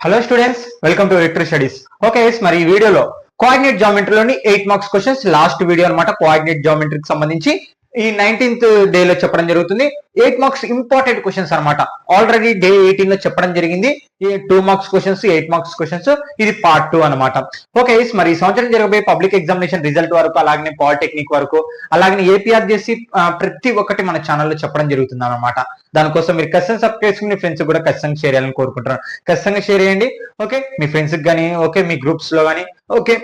Hello students, welcome to Victory Studies. Okay, మరి ఈ వీడియోలో కోఆర్డినేట్ జామెట్రీలోని 8 మార్క్స్ క్వశ్చన్స్ లాస్ట్ వీడియో అనమాట. కోఆర్డినేట్ జామెట్రీకి సంబంధించి ఈ 19th డేలో చెప్పడం జరుగుతుంది. 8 మార్క్స్ ఇంపార్టెంట్ క్వశ్చన్స్ అనమాట. ఆల్రెడీ డే 18 లో చెప్పడం జరిగింది. ఈ 2 మార్క్స్ క్వశ్చన్స్, 8 మార్క్స్ క్వశ్చన్స్, ఇది పార్ట్ 2 అనమాట. ఓకే, మరి ఈ సంవత్సరం జరగబోయే పబ్లిక్ ఎగ్జామినేషన్ రిజల్ట్ వరకు, అలాగే పాలిటెక్నిక్ వరకు, అలాగే ఏపీఆర్జేసీ ప్రతి ఒక్కటి మన ఛానల్లో చెప్పడం జరుగుతుంది అనమాట. దానికోసం మీరు ఖచ్చితంగా సబ్స్క్రైబ్ చేసుకుని మీ ఫ్రెండ్స్ కూడా ఖచ్చితంగా షేర్ చేయాలని కోరుకుంటున్నాను. ఖచ్చితంగా షేర్ చేయండి. ఓకే, మీ ఫ్రెండ్స్ కి కానీ, ఓకే మీ గ్రూప్స్ లో కానీ. ఓకే,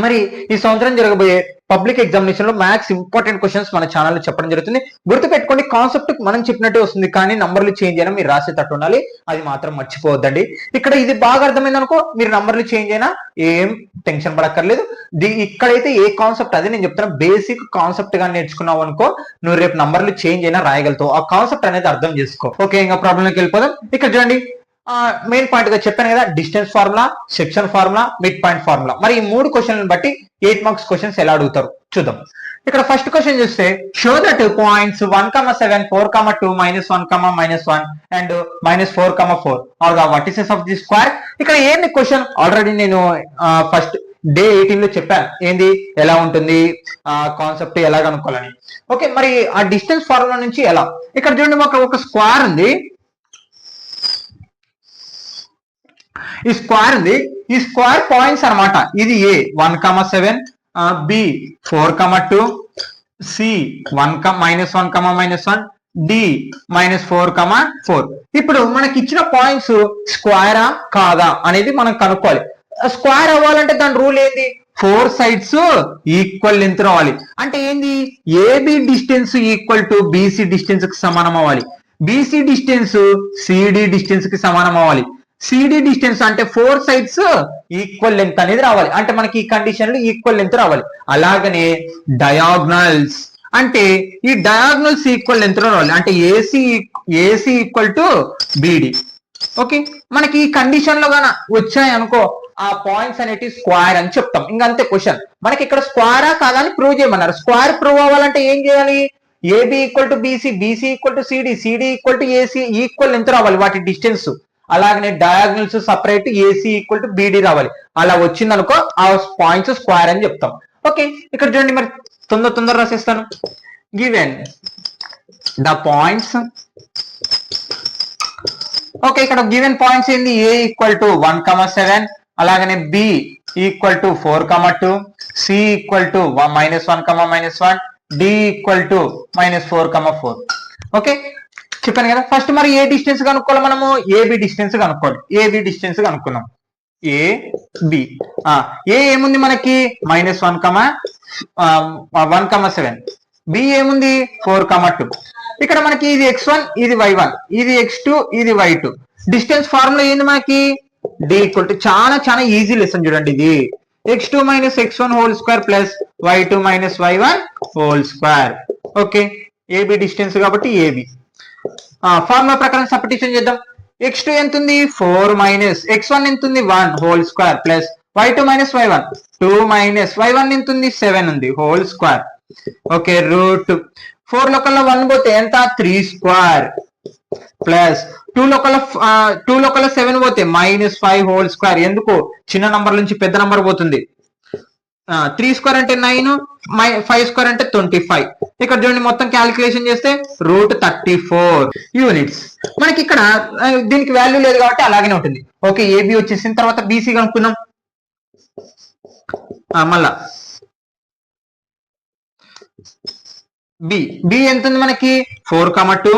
మరి ఈ సంవత్సరం జరగబోయే పబ్లిక్ ఎగ్జామినేషన్ లో మ్యాథ్స్ ఇంపార్టెంట్ క్వశ్చన్స్ మన ఛానల్లో చెప్పడం జరుగుతుంది. గుర్తుపెట్టుకోండి, కాన్సెప్ట్ మనం చెప్పినట్టే వస్తుంది, కానీ నంబర్లు చేంజ్ అయినా మీరు రాసేటట్టు ఉండాలి. అది మాత్రం మర్చిపోవద్దండి. ఇక్కడ ఇది బాగా అర్థమైంది అనుకో, మీరు నంబర్లు చేంజ్ అయినా ఏం టెన్షన్ పడక్కర్లేదు. ఇక్కడైతే ఏ కాన్సెప్ట్ అదే నేను చెప్తాను, బేసిక్ కాన్సెప్ట్ గా నేర్చుకున్నావు అనుకో, నువ్వు రేపు నంబర్లు చేంజ్ అయినా రాయగలుగుతావు. ఆ కాన్సెప్ట్ అనేది అర్థం చేసుకో. ఓకే, ఇంకా ప్రాబ్లంలోకి వెళ్ళిపోదాం. ఇక్కడ చూడండి, మెయిన్ పాయింట్ గా చెప్పాను కదా, distance formula, section formula, mid point formula. మరి ఈ 3 క్వశ్చన్లను బట్టి 8 మార్క్స్ క్వశ్చన్స్ ఎలా అడుగుతారు చూద్దాం. ఇక్కడ ఫస్ట్ క్వశ్చన్ చూస్తే, show that points 1,7, 4,2, -1, -1 and -4,4 are the vertices of the square. ఇక్కడ ఏంది క్వశ్చన్, ఆల్రెడీ నేను ఫస్ట్ డే 18 లో చెప్పాను ఏంది ఎలా ఉంటుంది కాన్సెప్ట్ ఎలా కనుక్కోవాలని. ఓకే, మరి ఆ డిస్టెన్స్ ఫార్ములా నుంచి ఎలా, ఇక్కడ చూడండి మాకు ఒక స్క్వేర్ ఉంది. ఈ స్క్వేర్ ఉంది, ఈ స్క్వేర్ పాయింట్స్ అనమాట. ఇది ఏ 1,7, బి 4,2, సి -1, డి -4,4. ఇప్పుడు మనకి ఇచ్చిన పాయింట్స్ స్క్వేరా కాదా అనేది మనం కనుక్కోవాలి. స్క్వేర్ అవ్వాలంటే దాని రూల్ ఏంది, 4 సైడ్స్ ఈక్వల్ లెంత్ రావాలి. అంటే ఏంది, AB distance equal to BC distance కి సమానం అవ్వాలి. బిసి డిస్టెన్స్ సిడి డిస్టెన్స్ కి సమానం అవ్వాలి. సిడి డిస్టెన్స్ అంటే 4 సైడ్స్ ఈక్వల్ లెంత్ అనేది రావాలి. అంటే మనకి ఈ కండిషన్ లో ఈక్వల్ లెంత్ రావాలి. అలాగనే డయాగ్నల్స్ అంటే ఈ డయాగ్నల్స్ ఈక్వల్ లెంత్ లో రావాలి. అంటే AC equal to BD. Okay, మనకి ఈ కండిషన్ లో గాన వచ్చాయి అనుకో, ఆ పాయింట్స్ అనేటి స్క్వేర్ అని చెప్తాం. ఇంకంతే క్వశ్చన్. మనకి ఇక్కడ స్క్వేరా కాదా అని ప్రూవ్ చేయమన్నారు. స్క్వేర్ ప్రూవ్ అవ్వాలంటే ఏం చేయాలి, AB equal to BC, BC equal to CD, CD equal to AC, equal length రావాలి వాటి డిస్టెన్స్. అలాగనే diagonals separate, AC equal to BD రావాలి. అలా వచ్చింది అనుకో, ఆ పాయింట్స్ స్క్వేర్ అని చెప్తాం. ఓకే, ఇక్కడ చూడండి, మరి తొందర రాసేస్తాను. Given the points. ఓకే, ఇక్కడ గివెన్ పాయింట్స్ ఏంది, ఏ ఈక్వల్ టు 1,7, అలాగనే B equal to 4,2, C equal to -1, -1, D equal to -4,4. Okay, చెప్పాను కదా. ఫస్ట్ మరి ఏ డిస్టెన్స్ కనుక్కోవాలి, మనము ఏబి డిస్టెన్స్ కనుక్కోవాలి. ఏబి డిస్టెన్స్ కనుక్కున్నాం. ఏబి ఏ ఏముంది మనకి -1,7, బి ఏముంది 4,2. ఇక్కడ మనకి ఇది x1, ఇది y1, ఇది x2, ఇది y2. డిస్టెన్స్ ఫార్ములా ఏంది మనకి, డి ఈక్వల్ టు, చాలా ఈజీ లెసన్ చూడండి. ఇది x2 - x1 whole square plus y2 - y1 whole square. Okay, AB distance కాబట్టి ఏబి ఫార్ములా ప్రకారం సబ్స్టిట్యూషన్ చేద్దాం. x2 ఎంత ఉంది, 4 - x1 ఎంత ఉంది, 1 whole square plus y2 - y1 2 y1 ఎంత ఉంది, 7 ఉంది హోల్ స్క్వేర్. ఓకే, రూట్ 4 లోకల్లో 1 పోతే ఎంత, 3 స్క్వేర్ ప్లస్ 2 లోకల్లో 7 పోతే -5 హోల్ స్క్వేర్. ఎందుకు, చిన్న నంబర్ నుంచి పెద్ద నంబర్ పోతుంది. 3 స్క్వేర్ అంటే 9, 5 స్క్వేర్ అంటే 25. ఇక్కడ చూడండి, మొత్తం క్యాలిక్యులేషన్ చేస్తే √34 యూనిట్స్. మనకి ఇక్కడ దీనికి వాల్యూ లేదు కాబట్టి అలాగనే ఉంటుంది. ఓకే, ఏబి వచ్చేసిన తర్వాత బీసీ కనుక్కున్నాం. మళ్ళా బి ఎంత ఉంది మనకి, 4,2.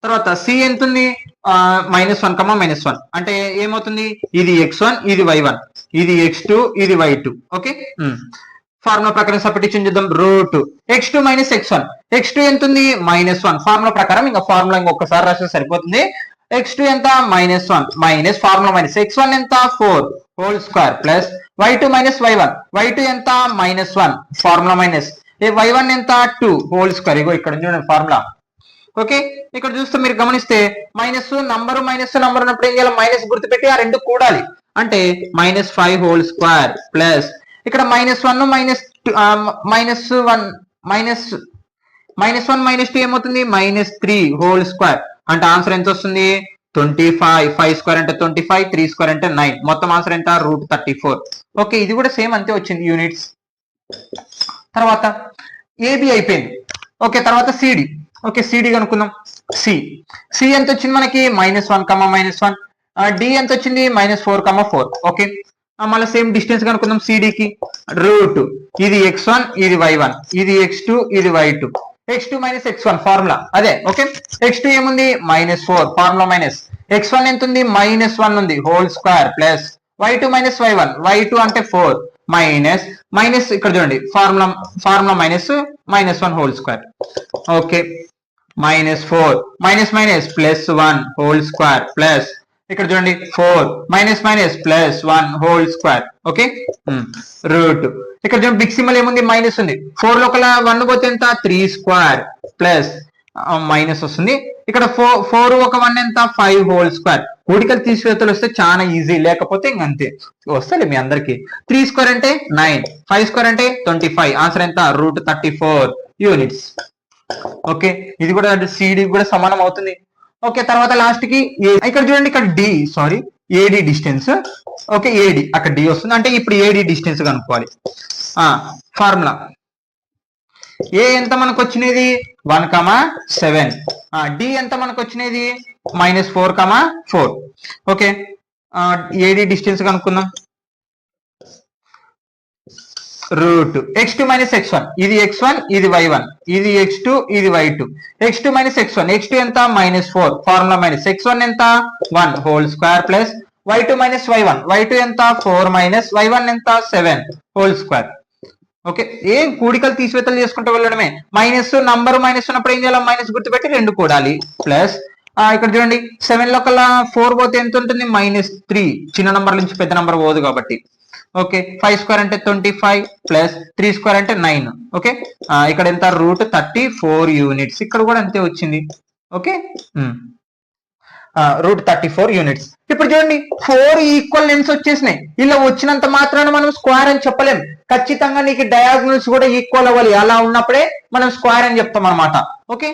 తర్వాత సి ఎంత ఉంది, -1, -1 అంటే ఏమవుతుంది, ఇది x1, ఇది y1, ఇది x2, ఇది y2. ఓకే, ఫార్ములా ప్రకారం సబ్స్టిట్యూషన్ చేద్దాం. రూట్ x2 - x1, x2 ఎంత ఉంది, -1. ఫార్ములా ప్రకారం ఇంకా ఫార్ములా ఇంకొకసారి రాస్తే సరిపోతుంది. x2 ఎంత, -1 మైనస్ ఫార్ములా మైనస్ x1 ఎంత, 4 whole square plus y2 - y1, y2 ఎంత, -1 ఫార్ములా మైనస్ y1 ఎంత, 2 హోల్ స్క్వేర్. ఇగో ఇక్కడ చూడండి ఫార్ములా. ఓకే, ఇక్కడ చూస్తే మీరు గమనిస్తే నంబర్ ఉన్నప్పుడు ఏం చేయాలి, మైనస్ గుర్తుపెట్టి ఆ రెండు కూడాలి. అంటే -5 హోల్ స్క్వేర్ ప్లస్ ఇక్కడ -1 -1 -2 ఏమవుతుంది, -3 హోల్ స్క్వేర్. అంటే ఆన్సర్ ఎంత వస్తుంది, 25, 5 స్క్వేర్ అంటే 25, 3 స్క్వేర్ అంటే 9, మొత్తం ఆన్సర్ ఎంత √34. ఓకే, ఇది కూడా సేమ్ అంతే వచ్చింది యూనిట్స్. తర్వాత ఏబి అయిపోయింది. ఓకే, తర్వాత సిడి. ఓకే, సిడి కనుక్కుందాం. సి ఎంత వచ్చింది మనకి -1, డి ఎంత వచ్చింది -4, ఓకే. మళ్ళీ సేమ్ డిస్టెన్స్ కనుక్కుందాం సిడికి. రూట్ ఇది x1 ఇది y1 ఇది x2 ఇది y2, x2 - x1 ఫార్ములా అదే. ఓకే, x2 ఏముంది -4 ఫార్ములా మైనస్, x1 ఎంత ఉంది -1 ఉంది whole square plus y2 - y1, y2 అంటే 4 మైనస్ ఇక్కడ చూడండి formula -1 whole square. Okay, -4 minus +1 whole square plus ఇక్కడ చూడండి 4 -+1 హోల్ స్క్వేర్. ఓకే, రూట్ ఇక్కడ చూడండి బిగ్ సింబల్ ఏముంది మైనస్ ఉంది, 4 లోపల 1 పోతే ఎంత 3 స్క్వేర్ ప్లస్ మైనస్ వస్తుంది. ఇక్కడ 4 ఒక 1 ఎంత 5 హోల్ స్క్వేర్. కూడికలు తీసివేతలు వస్తే చాలా ఈజీ, లేకపోతే ఇంకంతే వస్తలే మీ అందరికి. 3 స్క్వేర్ అంటే 9, 5 స్క్వేర్ అంటే 25, ఆన్సర్ ఎంత √34 యూనిట్స్. ఓకే, ఇది కూడా సిడి కూడా సమానం అవుతుంది. ఓకే, తర్వాత లాస్ట్ కి ఇక్కడ చూడండి, ఇక్కడ ఏడి డిస్టెన్స్. ఓకే, ఏడి అక్కడ డి వస్తుంది అంటే ఇప్పుడు ఏడి డిస్టెన్స్ కనుక్కోవాలి. ఫార్ములా ఏ ఎంత మనకు వచ్చినది 1,7, డి ఎంత మనకు వచ్చినది -4,4. ఓకే, ఏడి డిస్టెన్స్ కనుక్కుందాం. రూట్ x2 - x1 ఇది x1 ఇది y1 ఇది x2 ఇది y2, x2 - x1, x2 ఎంత -4 ఫార్ములా మైనస్, x1 ఎంత 1 whole square plus y2 - y1, y2 ఎంత 4 మైనస్ y1 ఎంత 7 హోల్ స్క్వేర్. ఓకే, ఏం కూడికలు తీసివేతలు చేసుకుంటూ వెళ్ళడమే. మైనస్ నంబర్ మైనస్ ఉన్నప్పుడు ఏం చేయాలి, మైనస్ గుర్తుపెట్టి 2 కూడాలి ప్లస్ ఇక్కడ చూడండి 7 లో కల్లా 4 పోతే ఎంత ఉంటుంది -3, చిన్న నంబర్ నుంచి పెద్ద నంబర్ పోదు కాబట్టి. ఓకే, 5 స్క్వేర్ అంటే 25 ప్లస్ 3 స్క్వేర్ అంటే 9. ఓకే, ఇక్కడ ఎంత √34 యూనిట్స్, ఇక్కడ కూడా అంతే వచ్చింది. Okay, √34 units. ఇప్పుడు చూడండి 4 ఈక్వల్ లెన్స్ వచ్చేసినాయి. ఇలా వచ్చినంత మాత్రాన మనం స్క్వేర్ అని చెప్పలేం, ఖచ్చితంగా నీకు డయాగనల్స్ కూడా ఈక్వల్ అవ్వాలి. అలా ఉన్నప్పుడే మనం స్క్వేర్ అని చెప్తాం అనమాట. ఓకే,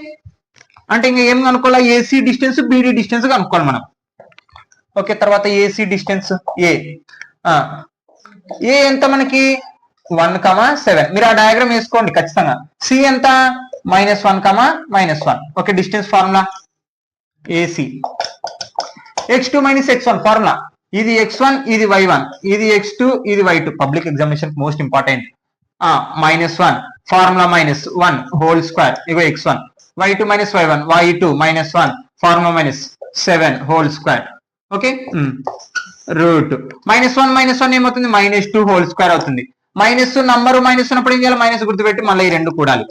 అంటే ఇంకా ఏం కనుక్కోవాలి, ఏసీ డిస్టెన్స్ బీడీ డిస్టెన్స్ కనుక్కోవాలి మనం. ఓకే, తర్వాత ఏసీ డిస్టెన్స్ ఏ ఎంత మనకి 1,7, మీరు ఆ డయాగ్రామ్ వేసుకోండి ఖచ్చితంగా. సి ఎంత -1, okay, distance formula AC. x2 - x1 formula ఇది x1 ఇది y1 ఇది x2 ఇది y2, public examination most important. -1 formula -1 whole square ఇగో x1, y2 - y1 y2 -1 formula -7 whole square. Okay, root -1 ఏమవుతుంది -2 హోల్ స్క్వేర్ అవుతుంది. మైనస్ నంబర్ మైనస్ ఉన్నప్పుడు ఏం చేయాలి, మైనస్ గుర్తుపెట్టి మళ్ళీ ఈ 2 కూడాలి.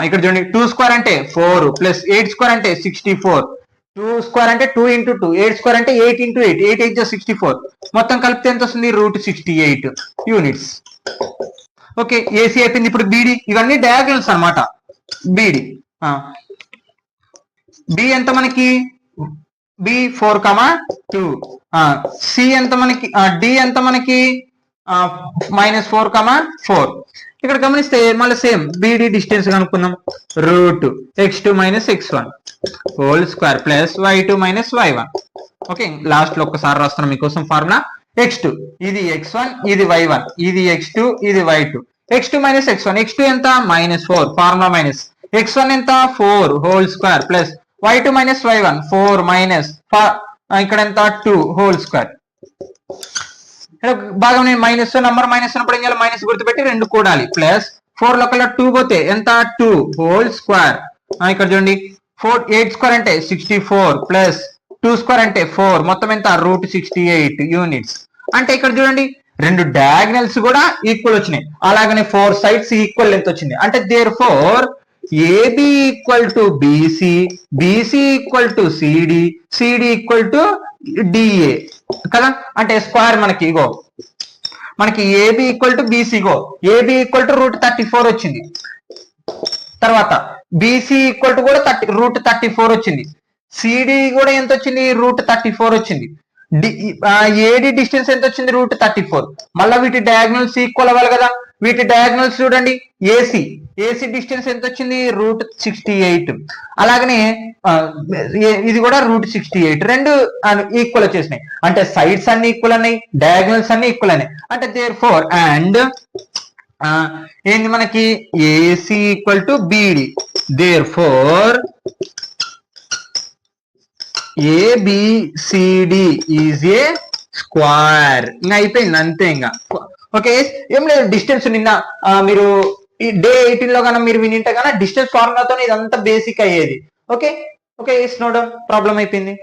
ఇక్కడ చూడండి 2 స్క్వేర్ అంటే 4 ప్లస్ 8 స్క్వేర్ అంటే 64, 2 స్క్వేర్ అంటే 2 × 2, 8 స్క్వేర్ అంటే 8 × 8, 8 8 64, మొత్తం కలిపితే ఎంత వస్తుంది √68 యూనిట్స్. ఓకే, ఏసీ అయిపోయింది. ఇప్పుడు బీడీ, ఇవన్నీ డయాగ్నల్స్ అన్నమాట. బీడీ బి ఎంత మనకి బి 4,2, సి ఎంత మనకి డి ఎంత మనకి -4,4. ఇక్కడ గమనిస్తే మళ్ళీ సేమ్ బీడీ డిస్టెన్స్ కనుక్కుందాం. Root x2 - x1 whole square plus y2 - y1. Okay, last లో ఒక్కసారి రాస్తున్నాం మీకోసం ఫార్ములా. x2 ఇది x1 ఇది y1 ఇది x2 ఇది y2, x2 - x1, x2 ఎంత -4 ఫార్ములా మైనస్, x1 ఎంత 4 whole square plus y2 - y1 4 minus ఇక్కడ ఎంత 2 హోల్ స్క్వేర్. బాగా మైనస్ నంబర్ మైనస్ ఉన్నప్పుడు ఏం చేయాలి, మైనస్ గుర్తుపెట్టి 2 కూడాలి ప్లస్ 4 లో కల్లా 2 పోతే ఎంత 2 హోల్ స్క్వేర్. ఇక్కడ చూడండి 8 స్క్వేర్ అంటే 64 ప్లస్ 2 స్క్వేర్ అంటే 4, మొత్తం ఎంత √68 యూనిట్స్. అంటే ఇక్కడ చూడండి 2 డయాగ్నల్స్ కూడా ఈక్వల్ వచ్చినాయి, అలాగనే 4 సైడ్స్ ఈక్వల్ లెంత్ వచ్చింది. అంటే therefore AB = BC, BC = CD, CD = DA కదా. అంటే స్క్వేర్ మనకి ఇగో మనకి AB = BC, ఇగో AB = √34 వచ్చింది. తర్వాత BC = కూడా √34 వచ్చింది. CD కూడా ఎంత వచ్చింది √34 వచ్చింది. AD డిస్టెన్స్ ఎంత వచ్చింది √34. మళ్ళీ వీటి డయాగ్నల్స్ ఈక్వల్ అవ్వాలి కదా. వీటి డయాగ్నల్స్ చూడండి. ఏసీ డిస్టెన్స్ ఎంత వచ్చింది? √68. అలాగనే ఇది కూడా √68. రెండు ఈక్వల్ వచ్చేసినాయి. అంటే సైడ్స్ అన్ని ఈక్వల్ అన్నాయి, డయాగ్నల్స్ అన్ని ఈక్వల్ అన్నాయి. అంటే దేర్ ఫోర్ అండ్ ఏంది మనకి AC equal to BD. Therefore ABCD is a square. ఇంకా అయిపోయింది అంతే. ఇంకా ఓకే, ఏం లేదు. డిస్టెన్స్ నిన్న మీరు ఈ డే 18 లో కన్నా మీరు వినింటే కన్నా డిస్టెన్స్ ఫార్ములాతో ఇదంతా బేసిక్ అయ్యేది. Okay okay, no doubt, problem అయిపోయింది.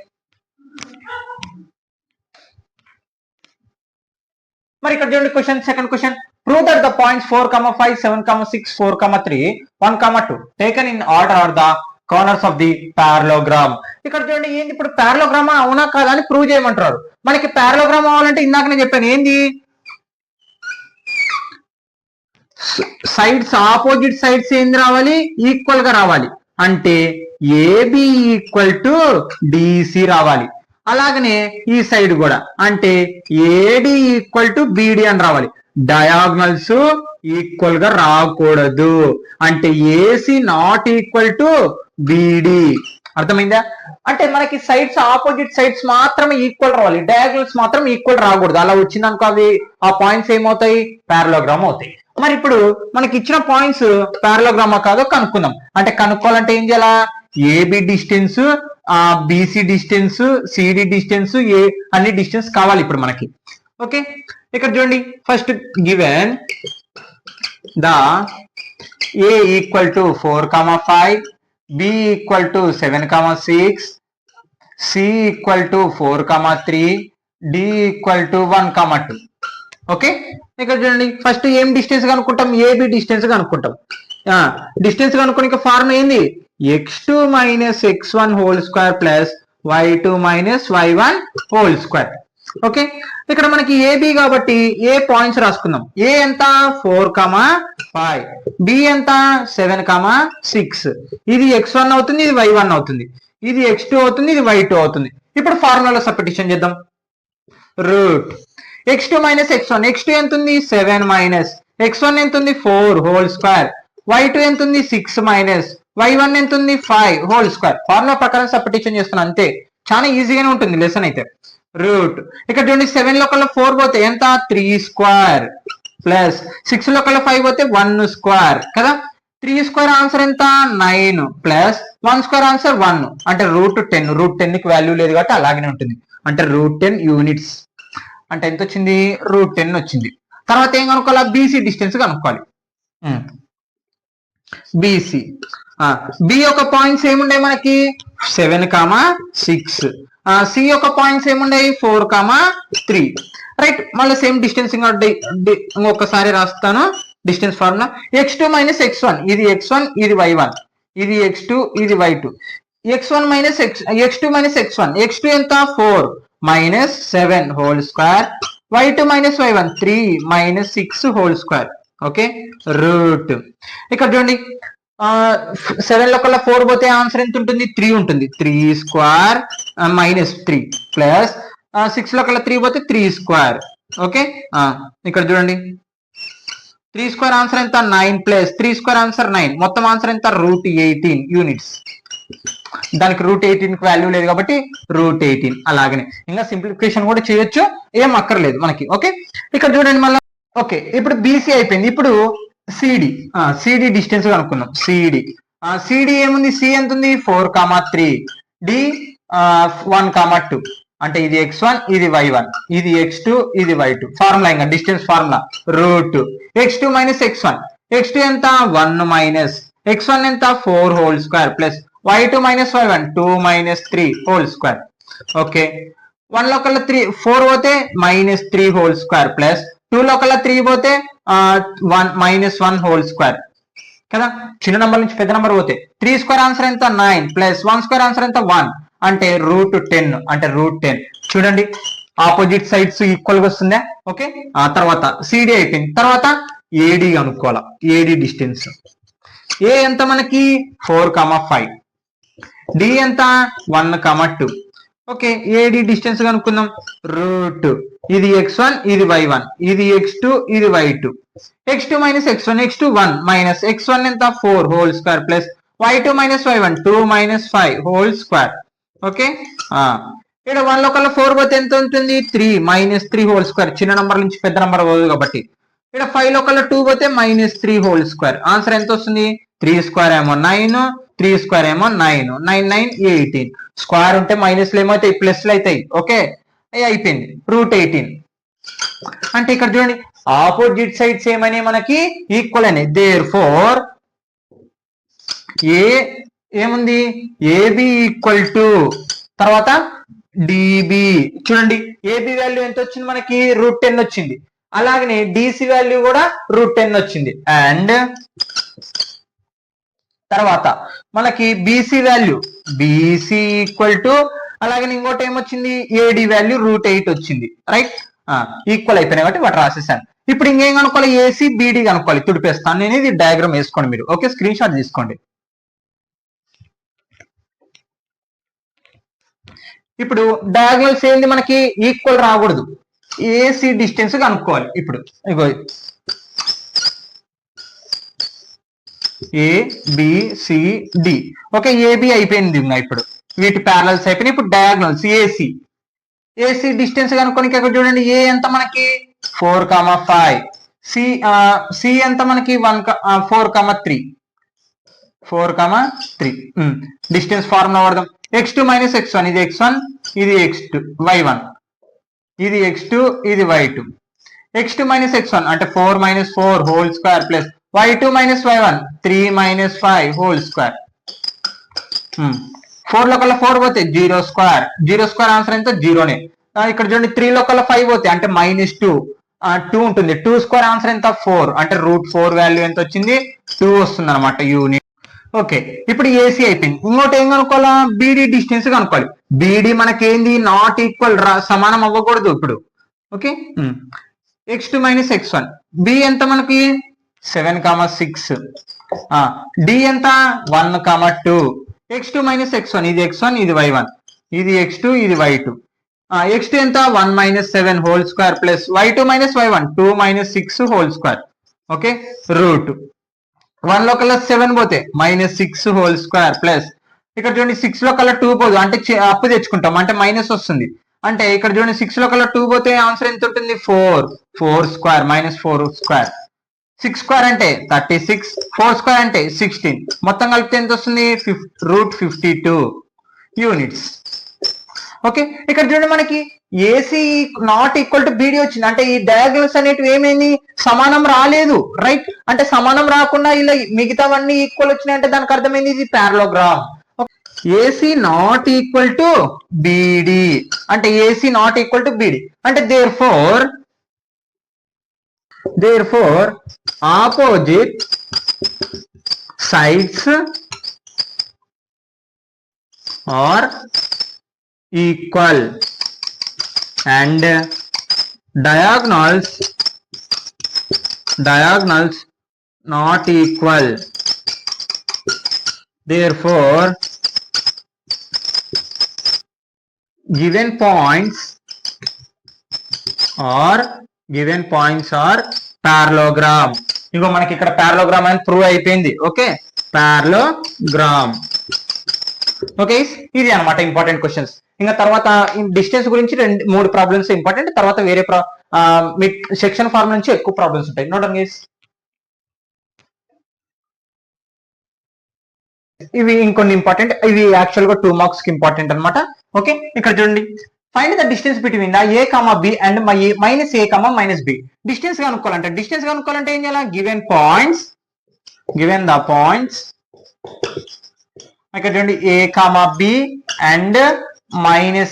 మరి ఇక్కడ చూడండి question, second question. Prove that the points 4, 5, 7, 6, 4, 3, 1, 2 taken in order are the corners of the parallelogram. ఇక్కడ చూడండి ఏంది, ఇప్పుడు పారలోగ్రామ్ అవునా కాదా అని ప్రూవ్ చేయమంటారు. మనకి పారలోగ్రామ్ అవ్వాలంటే ఇందాక నేను చెప్పాను ఏంది, సైడ్స్ ఆపోజిట్ సైడ్స్ ఏంది రావాలి? ఈక్వల్ గా రావాలి. అంటే ఏబి ఈక్వల్ టు డిసి రావాలి. అలాగనే ఈ సైడ్ కూడా అంటే ఏడి ఈక్వల్ టు బిడి అని రావాలి. డయాగ్నల్స్ ఈక్వల్ గా రాకూడదు. అంటే ఏసి నాట్ ఈక్వల్ టు బిడి. అర్థమైందా? అంటే మనకి సైడ్స్ ఆపోజిట్ సైడ్స్ మాత్రమే ఈక్వల్ రావాలి, డయాగ్నల్స్ మాత్రం ఈక్వల్ రాకూడదు. అలా వచ్చిందనుకో అవి ఆ పాయింట్స్ ఏమవుతాయి? పారలోగ్రామ్ అవుతాయి. మరి ఇప్పుడు మనకి ఇచ్చిన పాయింట్స్ పారలోగ్రామా కాదో కనుక్కుందాం. అంటే కనుక్కోవాలంటే ఏం చేయాలా? AB distance, BC distance, CD distance, ఏ అన్ని డిస్టెన్స్ కావాలి ఇప్పుడు మనకి. ఓకే, ఇక్కడ చూడండి first given the A equal to 4, 5, B equal to 7, 6, C equal to 4, 3, D equal to 1, 2. Okay, ఇక్కడ చూడండి ఫస్ట్ ఏం డిస్టెన్స్ కనుక్కుంటాం? ఏబి డిస్టెన్స్ కనుక్కుంటాం. డిస్టెన్స్ కనుక్కోనికి ఫార్ములా ఏంది? x2 - x1 whole square plus y2 - y1 whole square. Okay, ఇక్కడ మనకి AB కాబట్టి ఏ పాయింట్స్ రాసుకుందాం. ఏ ఎంత? 4, 5, బి ఎంత? 7, 6. ఇది x1 అవుతుంది, ఇది y1 అవుతుంది, ఇది x2 అవుతుంది, ఇది y2 అవుతుంది. ఇప్పుడు ఫార్ములాలో సబ్స్టిట్యూషన్ చేద్దాం. రూట్ x2 - x1, x2 ఎంత ఉంది? 7 మైనస్ x1 ఎంత ఉంది? 4 హోల్ స్క్వేర్. y2 ఎంత ఉంది? 6 మైనస్ y1 ఎంత ఉంది? 5 హోల్ స్క్వేర్. ఫార్ములా ప్రకారం సబ్స్టిట్యూషన్ చేస్తున్నాను అంతే. చాలా ఈజీగానే ఉంటుంది లెసన్ అయితే. రూట్ ఇక్కడ చూడండి 7 లో కల్లా 4 పోతే ఎంత? 3 స్క్వేర్ ప్లస్ 6 లో కల్లా 5 పోతే 1 స్క్వేర్ కదా. 3 స్క్వేర్ ఆన్సర్ ఎంత? 9 ప్లస్ 1 స్క్వేర్ ఆన్సర్ 1. అంటే √10. √10 కి వాల్యూ లేదు కాబట్టి అలాగనే ఉంటుంది. అంటే √10 యూనిట్స్. అంటే ఎంత వచ్చింది? √10 వచ్చింది. తర్వాత ఏం కనుక్కోవాలి? బీసీ డిస్టెన్స్ కనుక్కోవాలి. బీసీ బి యొక్క పాయింట్స్ ఏముండే మనకి? 7, 6. సి యొక్క పాయింట్స్ ఏముండాయి? 4, 3. రైట్, మళ్ళీ సేమ్ డిస్టెన్స్ ఇంకొకసారి రాస్తాను. Distance formula x2 - x1. ఇది x1, ఇది y1, ఇది x2, ఇది y2. x2 - x1. x2 ఎంత? 4 minus 7 whole square. y2 - y1 3 minus 6 whole square. Okay, root ఇక్కడ చూడండి 7 లో కల్లా 4 పోతే ఆన్సర్ ఎంత ఉంటుంది? 3 ఉంటుంది. 3 స్క్వేర్ మైనస్ 3 ప్లస్ 6 లో కల్లా 3 పోతే 3 స్క్వేర్. ఓకే, ఇక్కడ చూడండి 3 స్క్వేర్ ఆన్సర్ ఎంత? 9 ప్లస్ 3 స్క్వేర్ ఆన్సర్ 9. మొత్తం ఆన్సర్ ఎంత? √18 యూనిట్స్. దానికి √18 కి వాల్యూ లేదు కాబట్టి √18. అలాగనే ఇంకా సింప్లిఫికేషన్ కూడా చేయొచ్చు, ఏం అక్కర్లేదు మనకి. ఓకే, ఇక్కడ చూడండి మళ్ళీ. ఓకే, ఇప్పుడు బీసీ అయిపోయింది. ఇప్పుడు సిడి డిస్టెన్స్ కనుక్కుందాం. సిడి ఏముంది? సి ఎంత ఉంది? 4, 3, డి 1, 2. అంటే ఇది x1, ఇది y1, ఇది x2, ఇది y2. ఫార్ములా ఇంకా distance formula root x2 - x1. x2 ఎంత? 1 మైనస్ x1 ఎంత? 4 whole square plus y2 - y1 2 - 3 whole square. Okay, 1 లో కల్లా 4 పోతే -3 హోల్ స్క్వేర్ ప్లస్ 2 లో కల్లా 3 పోతే 1 హోల్ స్క్వేర్ కదా. చిన్న నంబర్ నుంచి పెద్ద నంబర్ పోతే 3 స్క్వేర్ ఆన్సర్ ఎంత? 9 ప్లస్ 1 స్క్వేర్ ఆన్సర్ ఎంత? 1. అంటే √10. అంటే √10. చూడండి ఆపోజిట్ సైడ్స్ ఈక్వల్ గా వస్తుందా. ఓకే, తర్వాత సిడి అయిపోయింది. తర్వాత ఏడి అనుకోవాలా. ఏడి డిస్టెన్స్ ఏ ఎంత మనకి? 4, 5. డి ఎంత? 1, 2. ఓకే, ఏడి డిస్టెన్స్ కనుక్కుందాం. రూట్ ఇది x1 ఇది y1 ఇది x2 ఇది y2 x2 minus x1 x2 1 minus x1 ఎంత 4 whole square plus y2 minus y1 2 minus 5 whole square okay ఇక్కడ 1 లో కల్లా 4 పోతే ఎంత ఉంటుంది 3 minus 3 whole square చిన్న నంబర్ నుంచి పెద్ద నంబర్ పోదు కాబట్టి ఇక్కడ 5 లో కల్లా 2 పోతే minus 3 whole square ఆన్సర్ ఎంత వస్తుంది 3 స్క్వేర్ ఏమో 9 3 స్క్వేర్ ఏమో 9 9 9 18 స్క్వేర్ ఉంటే మైనస్లు ఏమవుతాయి ప్లస్లు అవుతాయి ఓకే అయిపోయింది √18 అంటే ఇక్కడ చూడండి ఆపోజిట్ సైడ్స్ ఏమని మనకి ఈక్వల్ అని దేర్ ఫోర్ ఏముంది ఏబి ఈక్వల్ టు తర్వాత డిబి చూడండి ఏబి వాల్యూ ఎంత వచ్చింది మనకి √10 వచ్చింది అలాగనే డిసి వాల్యూ కూడా √10 వచ్చింది అండ్ తర్వాత మనకి BC value BC equal to అలాగే ఇంకోటి ఏమొచ్చింది ఏడి వాల్యూ √8 వచ్చింది రైట్ ఈక్వల్ అయిపోయినాయి కాబట్టి వాటి రాసేసాను ఇప్పుడు ఇంకేం కనుక్కోవాలి ఏసీ బీడీ కనుక్కోవాలి తుడిపేస్తాను నేను ఇది డయాగ్రామ్ వేసుకోండి మీరు ఓకే స్క్రీన్ షాట్ తీసుకోండి ఇప్పుడు డయాగ్నల్స్ ఏంది మనకి ఈక్వల్ రాకూడదు ఏసీ డిస్టెన్స్ కనుక్కోవాలి ఇప్పుడు ఇగో ఏబిసిడి ఓకే ఏబి అయిపోయింది ఇప్పుడు వీటి ప్యారలల్స్ అయిపోయినాయి ఇప్పుడు డయాగ్నల్స్ ఏసీ డిస్టెన్స్ కనుక్కొని ఇక్కడ చూడండి ఏ ఎంత మనకి 4,5 సి ఎంత మనకి 4,3 డిస్టెన్స్ ఫార్ములా వాడదాం x2 minus x1 ఇది x1 ఇది x2 y1 ఇది x2 ఇది y2 x2 minus x1 అంటే 4 minus 4 whole square plus y2 minus y1 3 minus 5 whole square 4 లో కల్లా 4 పోతే 0 స్క్వేర్ ఆన్సర్ ఎంత 0నే ఇక్కడ చూడండి 3 లో కల్లా 5 పోతే అంటే -2 2 ఉంటుంది 2 స్క్వేర్ ఆన్సర్ ఎంత 4 అంటే √4 వాల్యూ ఎంత వచ్చింది 2 వస్తుంది అనమాట యూనిట్ ఓకే ఇప్పుడు ఏసీ అయిపోయింది ఇంకోటి ఏం కనుక్కోవాలా బీడీ డిస్టెన్స్ కనుక్కోవాలి బీడీ మనకేంది నాట్ ఈక్వల్ సమానం అవ్వకూడదు ఇప్పుడు okay x2 minus x1 B ఎంత మనకి 7,6 డి ఎంత 1,2 x2 minus x1 ఇది x1 ఇది y1 ఇది x2 ఇది y2 x2 ఎంత 1 minus 7 whole square plus y2 minus y1 2 minus 6 whole square okay root 1 లో కల్లా 7 పోతే -6 whole square ప్లస్ ఇక్కడ చూడండి 6 లో కల్లా 2 పోదు అంటే అప్పు తెచ్చుకుంటాం అంటే మైనస్ వస్తుంది అంటే ఇక్కడ చూడండి 6 లో కల్లా 2 పోతే ఆన్సర్ ఎంత ఉంటుంది 4 స్క్వేర్ -4 స్క్వేర్ 6 స్క్వేర్ అంటే 36 4 స్క్వేర్ అంటే 16 మొత్తం కలిపితే ఎంత వస్తుంది √52 యూనిట్స్ ఓకే ఇక్కడ చూడండి మనకి AC not equal to beedi వచ్చింది అంటే ఈ డయాగ్నల్స్ అనేటివి ఏమైంది సమానం రాలేదు రైట్ అంటే సమానం రాకుండా ఇలా మిగతావన్నీ ఈక్వల్ వచ్చినాయి అంటే దానికి అర్థమైంది ఇది parallelogram AC not equal to BD అంటే AC not equal to BD అంటే therefore opposite sides are equal and diagonals not equal therefore given points are parallelogram ఇగో మనకి ఇక్కడ parallelogram అని ప్రూవ్ అయిపోయింది ఓకే parallelogram ఓకే ఇది అన్నమాట important questions ఇంకా తర్వాత డిస్టెన్స్ గురించి 3 ప్రాబ్లమ్స్ ఇంపార్టెంట్ తర్వాత వేరే సెక్షన్ ఫార్మ్ నుంచి ఎక్కువ ప్రాబ్లమ్స్ ఉంటాయి నోట్ గైస్ ఇవి ఇంకొన్ని ఇంపార్టెంట్ ఇవి యాక్చువల్ గా 2 మార్క్స్ కి ఇంపార్టెంట్ అన్నమాట ఓకే ఇక్కడ చూడండి find the distance between the a, b and -a, -b distance కనుక్కోవాలంటే ఏం చేయాలి గివెన్ ద పాయింట్స్ ఇక్కడ చూడండి a, b and -a,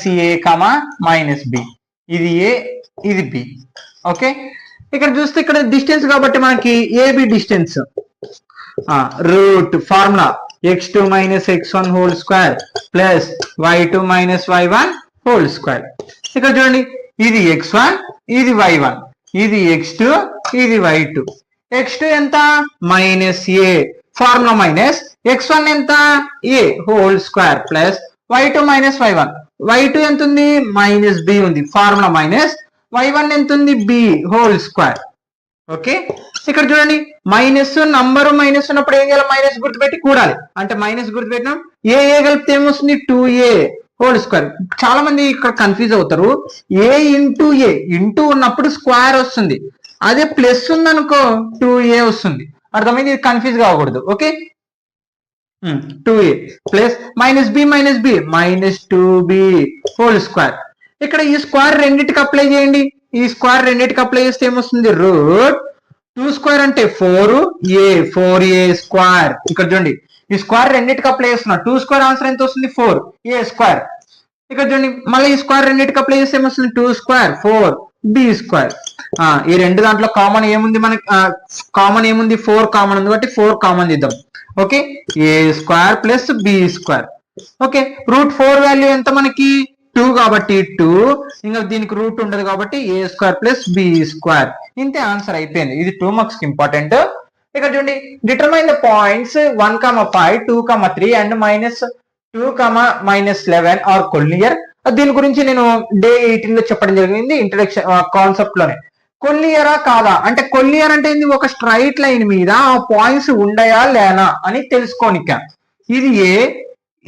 -b ఇది a ఇది b ఓకే ఇక్కడ చూస్తే ఇక్కడ డిస్టెన్స్ కాబట్టి మనకి AB distance root formula x2 minus x1 whole square plus y2 minus y1 whole square ఇక్కడ చూడండి ఇది x1 ఇది y1 ఇది x2 ఇది y2 x2 ఎంత -a ఫార్ములా మైనస్ x1 ఎంత a whole square plus y2 minus y1 y2 ఎంత ఉంది -b ఉంది ఫార్ములా మైనస్ y1 ఎంత ఉంది b హోల్ స్క్వేర్. ఓకే, ఇక్కడ చూడండి మైనస్ నంబర్ మైనస్ ఉన్నప్పుడు ఏం చేయాలి, మైనస్ గుర్తుపెట్టి కూడాలి. అంటే మైనస్ గుర్తుపెట్టినాం, ఏ కలిపితే ఏమొస్తుంది 2a హోల్ స్క్వేర్. చాలా మంది ఇక్కడ కన్ఫ్యూజ్ అవుతారు, ఏ ఇంటూ ఉన్నప్పుడు స్క్వేర్ వస్తుంది, అదే ప్లస్ ఉంది అనుకో 2a వస్తుంది. అర్థమైంది, కన్ఫ్యూజ్ కాకూడదు. Okay, 2a plus minus B minus 2b whole square. ఇక్కడ ఈ స్క్వేర్ రెండింటికి అప్లై చేయండి. ఈ స్క్వేర్ రెండింటికి అప్లై చేస్తే ఏమొస్తుంది, రూట్ 2 స్క్వేర్ అంటే 4a స్క్వేర్. ఇక్కడ చూడండి ఈ స్క్వేర్ రెండింటికి అప్లై చేస్తున్నా, 2 స్క్వేర్ ఆన్సర్ ఎంత వస్తుంది 4a స్క్వేర్. ఇక్కడ చూడండి మళ్ళీ ఈ స్క్వేర్ రెండింటికి అప్లై చేస్తే ఏమొస్తుంది 2 స్క్వేర్ 4b స్క్వేర్. ఈ రెండు దాంట్లో కామన్ ఏముంది, మనకి కామన్ ఏముంది 4 కామన్ ఉంది కాబట్టి 4 కామన్ తీద్దాం. Okay, a square plus b square. Okay, root 4 value ఎంత మనకి 2 కాబట్టి 2, ఇంకా దీనికి రూట్ ఉండదు కాబట్టి a square plus b square. ఇంతే, ఆన్సర్ అయిపోయింది. ఇది 2 మార్క్స్ కి ఇంపార్టెంట్. ఇక్కడ చూడండి determine the points 1,5, 2,3 and -2, -11 are collinear. దీని గురించి నేను డే 18 లో చెప్పడం జరిగింది ఇంట్రడక్షన్ కాన్సెప్ట్ లోనే. కొల్లియరా కాదా అంటే, కొల్లియర్ అంటే ఏంది, ఒక స్ట్రైట్ లైన్ మీద ఆ పాయింట్స్ ఉండయా లేనా అని తెలుసుకోనిక. ఇది ఏ,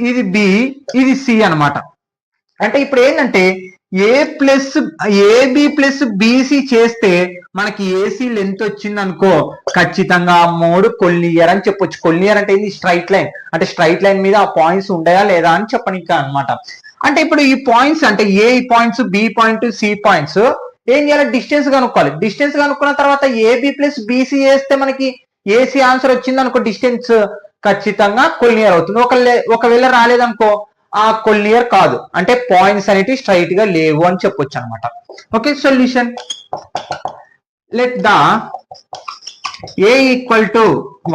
ఇది బి, ఇది సి అన్నమాట. అంటే ఇప్పుడు ఏంటంటే ఏబి ప్లస్ బిసి చేస్తే మనకి ఏసీ లెంత్ వచ్చింది అనుకో, ఖచ్చితంగా 3 కొల్లియర్ అని చెప్పొచ్చు. కొల్లియర్ అంటే ఏంది, స్ట్రైట్ లైన్. అంటే స్ట్రైట్ లైన్ మీద ఆ పాయింట్స్ ఉండయా లేదా అని చెప్పనిక అనమాట. అంటే ఇప్పుడు ఈ పాయింట్స్ అంటే A points, B point, C points ఏం చేయాలి, డిస్టెన్స్ కనుక్కోవాలి. డిస్టెన్స్ కనుక్కున్న తర్వాత ఏబి ప్లస్ బిసి వేస్తే మనకి ఏసీ ఆన్సర్ వచ్చింది అనుకో, డిస్టెన్స్ ఖచ్చితంగా కొల్లియర్ అవుతుంది. ఒకవేళ రాలేదనుకో ఆ కొల్లియర్ కాదు, అంటే పాయింట్స్ అనేవి స్ట్రైట్ గా లేవు అని చెప్పొచ్చు అనమాట. Okay, solution let the A equal to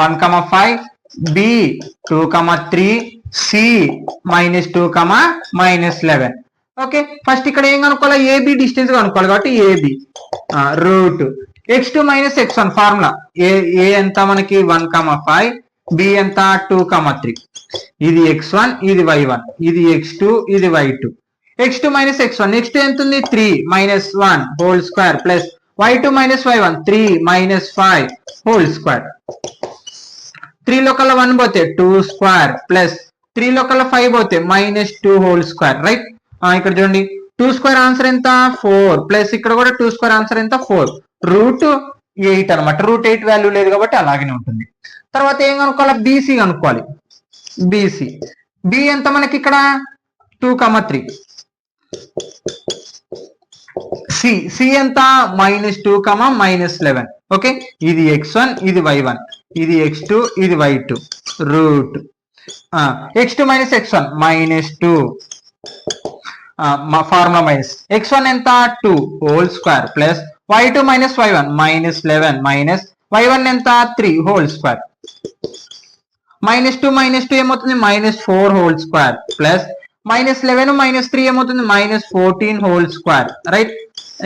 1,5, B 2,3, C -2, -11. Okay, first ఇక్కడ ఏం కనుక్కోవాలి, ఏబి డిస్టెన్స్ కనుక్కోవాలి కాబట్టి AB route x2 - x1 formula. A ఎంత మనకి 1,5, బి ఎంత 2,3, ఇది x1 ఇది y1, ఇది x2 ఇది y2. x2 - x1, x2 ఎంత ఉంది 3 -1 whole square plus y2 - y1 3 -5 whole square. 3 లో కల్లా 1 పోతే 2 స్క్వేర్ ప్లస్ 3 లో కల్లా 5 పోతే -2 హోల్ స్క్వేర్. రైట్, ఇక్కడ చూడండి 2 స్క్వేర్ ఆన్సర్ ఎంత 4 ప్లస్ ఇక్కడ కూడా 2 స్క్వేర్ ఆన్సర్ ఎంత 4, రూట్ 8 అనమాట. రూట్ 8 వాల్యూ లేదు కాబట్టి అలాగనే ఉంటుంది. తర్వాత ఏం కనుక్కోవాలి, బీసీ కనుక్కోవాలి. బీసీ బి ఎంత మనకి ఇక్కడ 2,3, సి ఎంత -2, -11. ఓకే, ఇది x1 ఇది y1, ఇది x2 ఇది y2, route x2 - x1 -2 formula minus x1 ఎంత 2 whole square plus y2 - y1 -11 minus y1 ఎంత 3 హోల్ స్క్వేర్. -2 ఏమవుతుంది -4 హోల్ స్క్వేర్ ప్లస్ -11 - 3 ఏమవుతుంది -14 హోల్ స్క్వేర్. రైట్,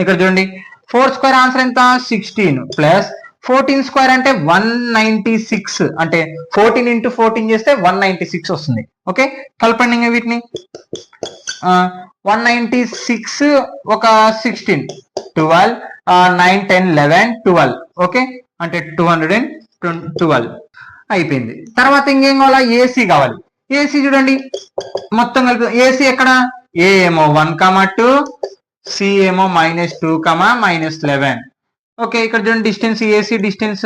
ఇక్కడ చూడండి 4 స్క్వేర్ ఆన్సర్ ఎంత 16 ప్లస్ 14 స్క్వేర్ అంటే 196, అంటే 14 × 14 చేస్తే 196 వస్తుంది. ఓకే, కలపండి ఇంకా వీటిని. 196 ఒక 16 12 9 10 11 12. ఓకే, అంటే 212 అయిపోయింది. తర్వాత ఇంకేం కావాలా, ఏసీ కావాలి. ఏసీ చూడండి మొత్తం కలిపి ఏసీ ఎక్కడ, ఏ ఏమో 1,2, సి ఏమో -2, -11. ఓకే, ఇక్కడ చూడండి distance, AC distance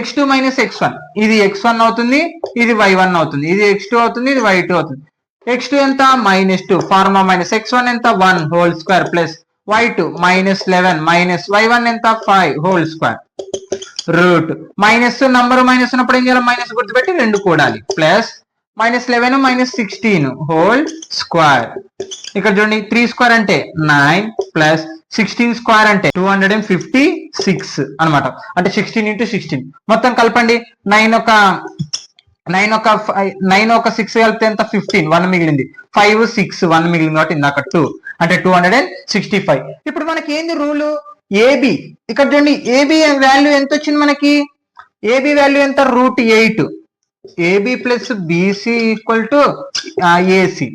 x2 - x1, ఇది x1 అవుతుంది, ఇది y1 అవుతుంది, ఇది x2 అవుతుంది, ఇది y2 అవుతుంది. x2 ఎంత -2 ఫార్ములా మైనస్ x1 ఎంత 1 whole square plus y2 -11 minus y1 ఎంత 5 whole square. Route minus number minus ఉన్నప్పుడు ఏం చేయాలి, మైనస్ గుర్తుపెట్టి 2 కూడాలి ప్లస్ -11 - 16 హోల్ స్క్వేర్. ఇక్కడ చూడండి 3 స్క్వేర్ అంటే 9 ప్లస్ 16 స్క్వేర్ అంటే 256 అనమాట. అంటే 16 × 16 మొత్తం కలపండి. 9 ఒక 6 కలిపితే ఎంత 15, 1 మిగిలింది, 5 6 1 మిగిలింది కాబట్టి ఇందాక 2 అంటే 265. ఇప్పుడు మనకి ఏంది రూలు, ఏబి ఇక్కడ చూడండి ఏబి వాల్యూ ఎంత వచ్చింది మనకి, ఏబి వాల్యూ ఎంత √8, AB plus BC equal to AC.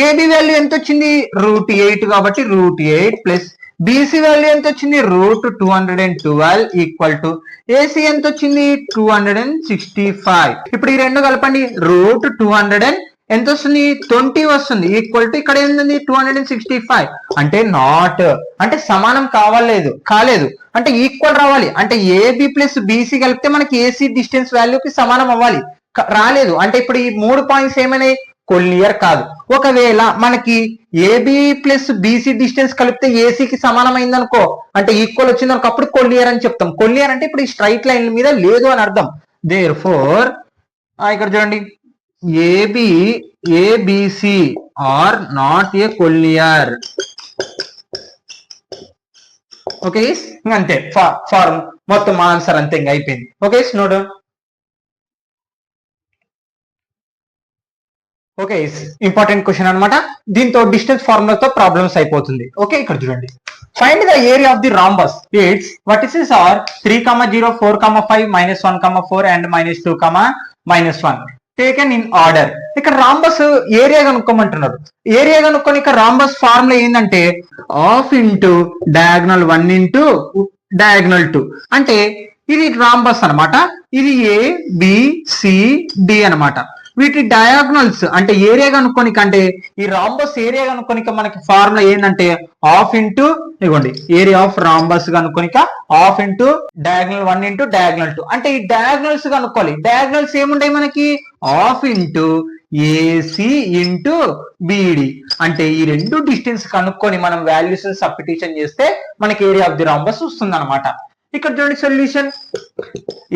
AB value ఎంత వచ్చింది √8 కాబట్టి √8 ప్లస్ బీసీ వాల్యూ ఎంత వచ్చింది √212 ఈక్వల్ టు ఏసీ ఎంత వచ్చింది 265. ఇప్పుడు ఈ రెండు కలపండి √200 ఎంత వస్తుంది 20 వస్తుంది ఈక్వల్ టు ఇక్కడ ఏంటంది 265 అంటే నాట్ అంటే సమానం కాలేదు అంటే ఈక్వల్ రావాలి అంటే ఏబి ప్లస్ బీసీ కలిపితే మనకి ఏసీ డిస్టెన్స్ వాల్యూకి సమానం అవ్వాలి రాలేదు అంటే ఇప్పుడు ఈ 3 పాయింట్స్ ఏమైనాయి కొల్లియర్ కాదు. ఒకవేళ మనకి ఏబి ప్లస్ బీసీ డిస్టెన్స్ కలిపితే ఏసీకి సమానమైంది అనుకో అంటే ఈక్వల్ వచ్చింది అనుకో అప్పుడు కొల్లియర్ అని చెప్తాం. కొల్లియర్ అంటే ఇప్పుడు ఈ స్ట్రైట్ లైన్ మీద లేదు అని అర్థం. దేర్ ఫోర్ ఇక్కడ చూడండి AB ABC are not a collinear. Okay అంతే ఫార్మ్ మొత్తం ఆన్సర్ అంతే ఇంకా అయిపోయింది. Okay note okay important question అనమాట. దీంతో డిస్టెన్స్ ఫార్ములాతో ప్రాబ్లమ్స్ అయిపోతుంది. ఓకే ఇక్కడ చూడండి find the area of the rhombus its vertices are 3, 0, 4, 5, -1, 4 and -2, -1 taken in order. ఇక్కడ రాంబస్ ఏరియా కనుక్కోమంటున్నారు. ఏరియా కనుక్కొని ఇక్కడ రాంబస్ ఫార్ములా ఏంటంటే half into diagonal 1 into diagonal 2 అంటే ఇది రాంబస్ అనమాట. ఇది ఏ బి సి డి అనమాట. వీటి డయాగ్నల్స్ అంటే ఏరియా కనుక్కోనిక అంటే ఈ రాంబస్ ఏరియా కనుక్కోనిక మనకి ఫార్ములా ఏంటంటే హాఫ్ ఇంటూ ఇవ్వండి ఏరియా ఆఫ్ రాంబస్ కనుక్కోనిక half into diagonal 1 into diagonal 2 అంటే ఈ డయాగ్నల్స్ కనుక్కోవాలి. డయాగ్నల్స్ ఏముంటాయి మనకి half into AC into BD అంటే ఈ రెండు డిస్టెన్స్ కనుక్కొని మనం వాల్యూస్ సబ్స్టిట్యూషన్ చేస్తే మనకి ఏరియా ఆఫ్ ది రాంబస్ వస్తుంది అనమాట. ఇక్కడ చూడండి solution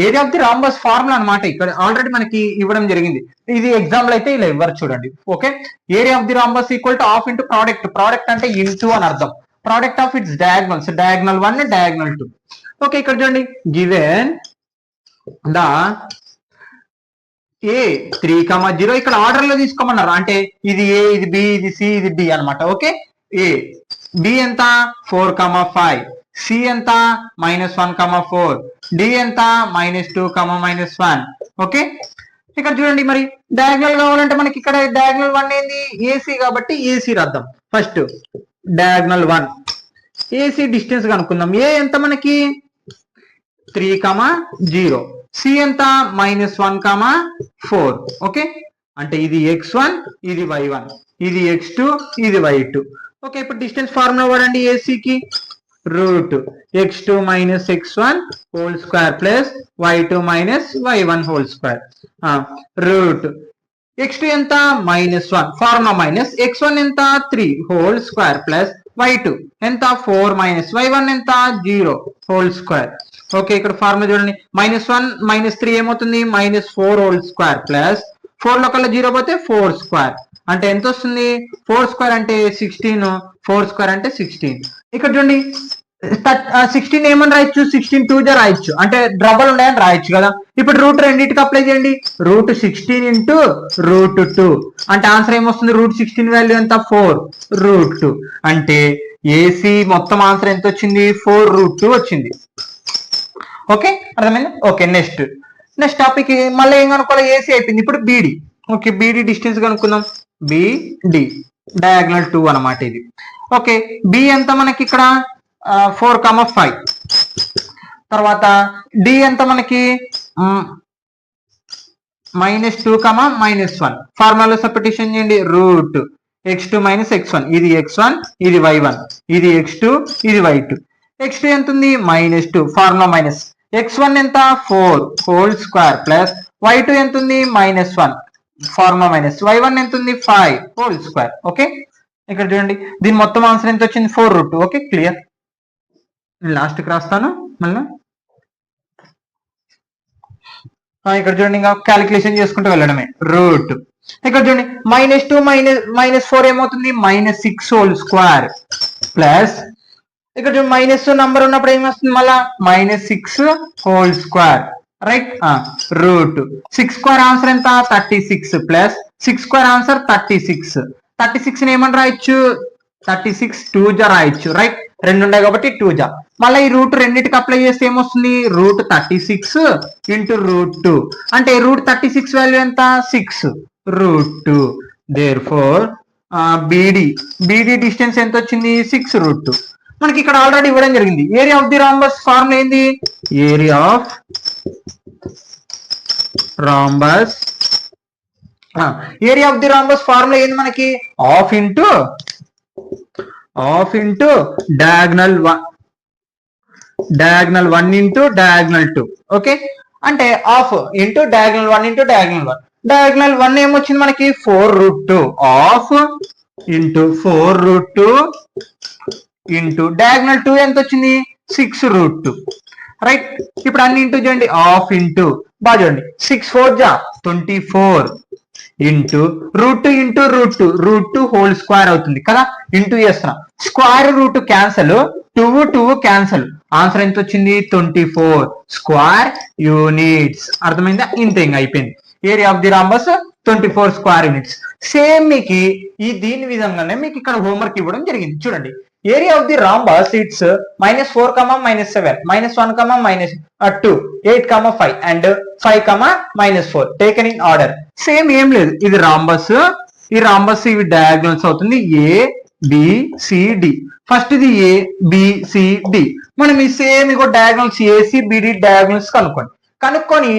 area of the rhombus formula అనమాట. ఇక్కడ ఆల్రెడీ మనకి ఇవ్వడం జరిగింది. ఇది ఎగ్జాంపుల్ అయితే ఇలా ఇవ్వరు చూడండి. Okay area of the rhombus equal to half into product అంటే ఇంటూ అని అర్థం. Product of it's diagonals diagonal 1 diagonal 2. Okay ఇక్కడ చూడండి గివెన్ ద ఏ 3, 0 ఇక్కడ ఆర్డర్ లో తీసుకోమన్నారు అంటే ఇది ఏ ఇది బి ఇది సి ఇది డి అనమాట. ఓకే ఏ బి ఎంత 4, 5 సి ఎంత -1, 4 డి ఎంత -2, -1. ఓకే ఇక్కడ చూడండి మరి డయాగ్నల్ కావాలంటే మనకి ఇక్కడ డయాగ్నల్ 1 ఏంది ఏసీ కాబట్టి ఏసీ రాద్దాం. ఫస్ట్ డయాగ్నల్ 1 ఏసీ డిస్టెన్స్ కనుక్కుందాం. ఏ ఎంత మనకి 3, 0 సి ఎంత -1, 4. ఓకే అంటే ఇది x1 ఇది y1 ఇది x2 ఇది y2. ఓకే ఇప్పుడు డిస్టెన్స్ ఫార్ములా వాడండి ఏసీకి √x2 - x1 whole square plus y2 - y1 whole square root x2 ఎంత -1 ఫార్ములా మైనస్ x1 ఎంత 3 హోల్ స్క్వేర్ ప్లస్ y2 ఎంత 4 y1 ఎంత 0 హోల్ స్క్వేర్. ఓకే ఇక్కడ ఫార్ములా చూడండి -1 - 3 ఏమవుతుంది -4 హోల్ స్క్వేర్ ప్లస్ 4 లో కల్లా 0 పోతే 4 స్క్వేర్ అంటే ఎంత వస్తుంది 4 స్క్వేర్ అంటే 16 4 స్క్వేర్ అంటే 16. ఇక్కడ చూడండి 16 ఏమని రాయొచ్చు 16 2 జా రాయొచ్చు అంటే డబల్ ఉన్నాయని రాయొచ్చు కదా. ఇప్పుడు రూట్ రెండింటికి అప్లై చేయండి √16 ఇంటూ √2 అంటే ఆన్సర్ ఏమొస్తుంది √16 వాల్యూ ఎంత 4 √2 అంటే ఏసీ మొత్తం ఆన్సర్ ఎంత వచ్చింది 4√2 వచ్చింది. ఓకే అర్థమైంది. ఓకే నెక్స్ట్ టాపిక్ మళ్ళీ ఏం కనుక్కోవాలి ఏసీ అయిపోయింది. ఇప్పుడు బీడి. ఓకే బీడి డిస్టెన్స్ కనుక్కుందాం. బిడి డయాగ్నల్ 2 అనమాట ఇది. ఓకే బి ఎంత మనకి ఇక్కడ 4, 5 తర్వాత డి ఎంత మనకి -2, -1 ఫార్ములా సబ్స్టిట్యూషన్ చేయండి √x2 - x1 ఇది x1 ఇది y1 ఇది x2 ఇది y2. x2 ఎంత ఉంది -2 ఫార్ములా మైనస్ x1 ఎంత 4 హోల్ స్క్వేర్ ప్లస్ y2 ఎంత ఉంది -1 ఫార్ములా మైనస్ y1 ఎంత ఉంది 5 హోల్ స్క్వేర్. ఓకే ఇక్కడ చూడండి దీని మొత్తం ఆన్సర్ ఎంత వచ్చింది 4√2. Okay clear. నేను లాస్ట్కి రాస్తాను మళ్ళీ. ఇక్కడ చూడండి ఇంకా క్యాలిక్యులేషన్ చేసుకుంటూ వెళ్ళడమే రూట్. ఇక్కడ చూడండి -2 - 4 ఏమవుతుంది -6 హోల్ స్క్వేర్ ప్లస్ ఇక్కడ చూడండి మైనస్ నంబర్ ఉన్నప్పుడు ఏమొస్తుంది మళ్ళా -6 whole square right √6 square answer ఎంత 36 ప్లస్ 6 స్క్వేర్ ఆన్సర్ 36 ని ఏమని రాయొచ్చు 36 2 జా రాయొచ్చు రైట్ రెండు ఉన్నాయి కాబట్టి 2 జా. మళ్ళీ ఈ రూట్ రెండింటికి అప్లై చేస్తే ఏమొస్తుంది √36 ఇంటూ √2 అంటే √36 వాల్యూ ఎంత 6 √2. దేర్ ఫోర్ బీడి డిస్టెన్స్ ఎంత వచ్చింది 6 √2. మనకి ఇక్కడ ఆల్రెడీ ఇవ్వడం జరిగింది. Area of the rhombus formula ఏంది? Area of rhombus area of the rhombus formula ఏంది మనకి? Half into diagonal 1 into diagonal 2. Okay, అంటే half into diagonal 1 into diagonal 1. Diagonal 1 ఏమొచ్చింది మనకి? 4√2 హాఫ్ ఇంటూ 4√2 ఇంటూ డయాగ్నల్ 2 ఎంత వచ్చింది? 6√2. రైట్, ఇప్పుడు అన్ని ఇంటూ చేయండి. హాఫ్ ఇంటూ బాగా చూడండి, 6 4 జా 24 ఇంటూ √2 ఇంటూ √2 హోల్ స్క్వేర్ అవుతుంది కదా, ఇంటూ చేస్తున్నా. Square root cancel, 2 cancel, answer ఎంత వచ్చింది? 24 స్క్వేర్ యూనిట్స్. అర్థమైందా? ఇంతే, ఇంకా అయిపోయింది. Area of the rhombus 24 square units. Same మీకు దీని విధంగానే మీకు ఇక్కడ హోంవర్క్ ఇవ్వడం జరిగింది. చూడండి, area of the rhombus it's -4, -7, -1, -2, 8, 5 and 5, -4 taken in order. Same ఏం లేదు, ఇది రాంబస్, ఈ రాంబస్ ఇవి డయాగ్నల్స్ అవుతుంది. ABCD. ఫస్ట్ ఇది ABCD. మనం ఈ సేమ్ ఇగో డయాగ్నల్స్ ACBD డయాగ్నల్స్ కనుక్కొని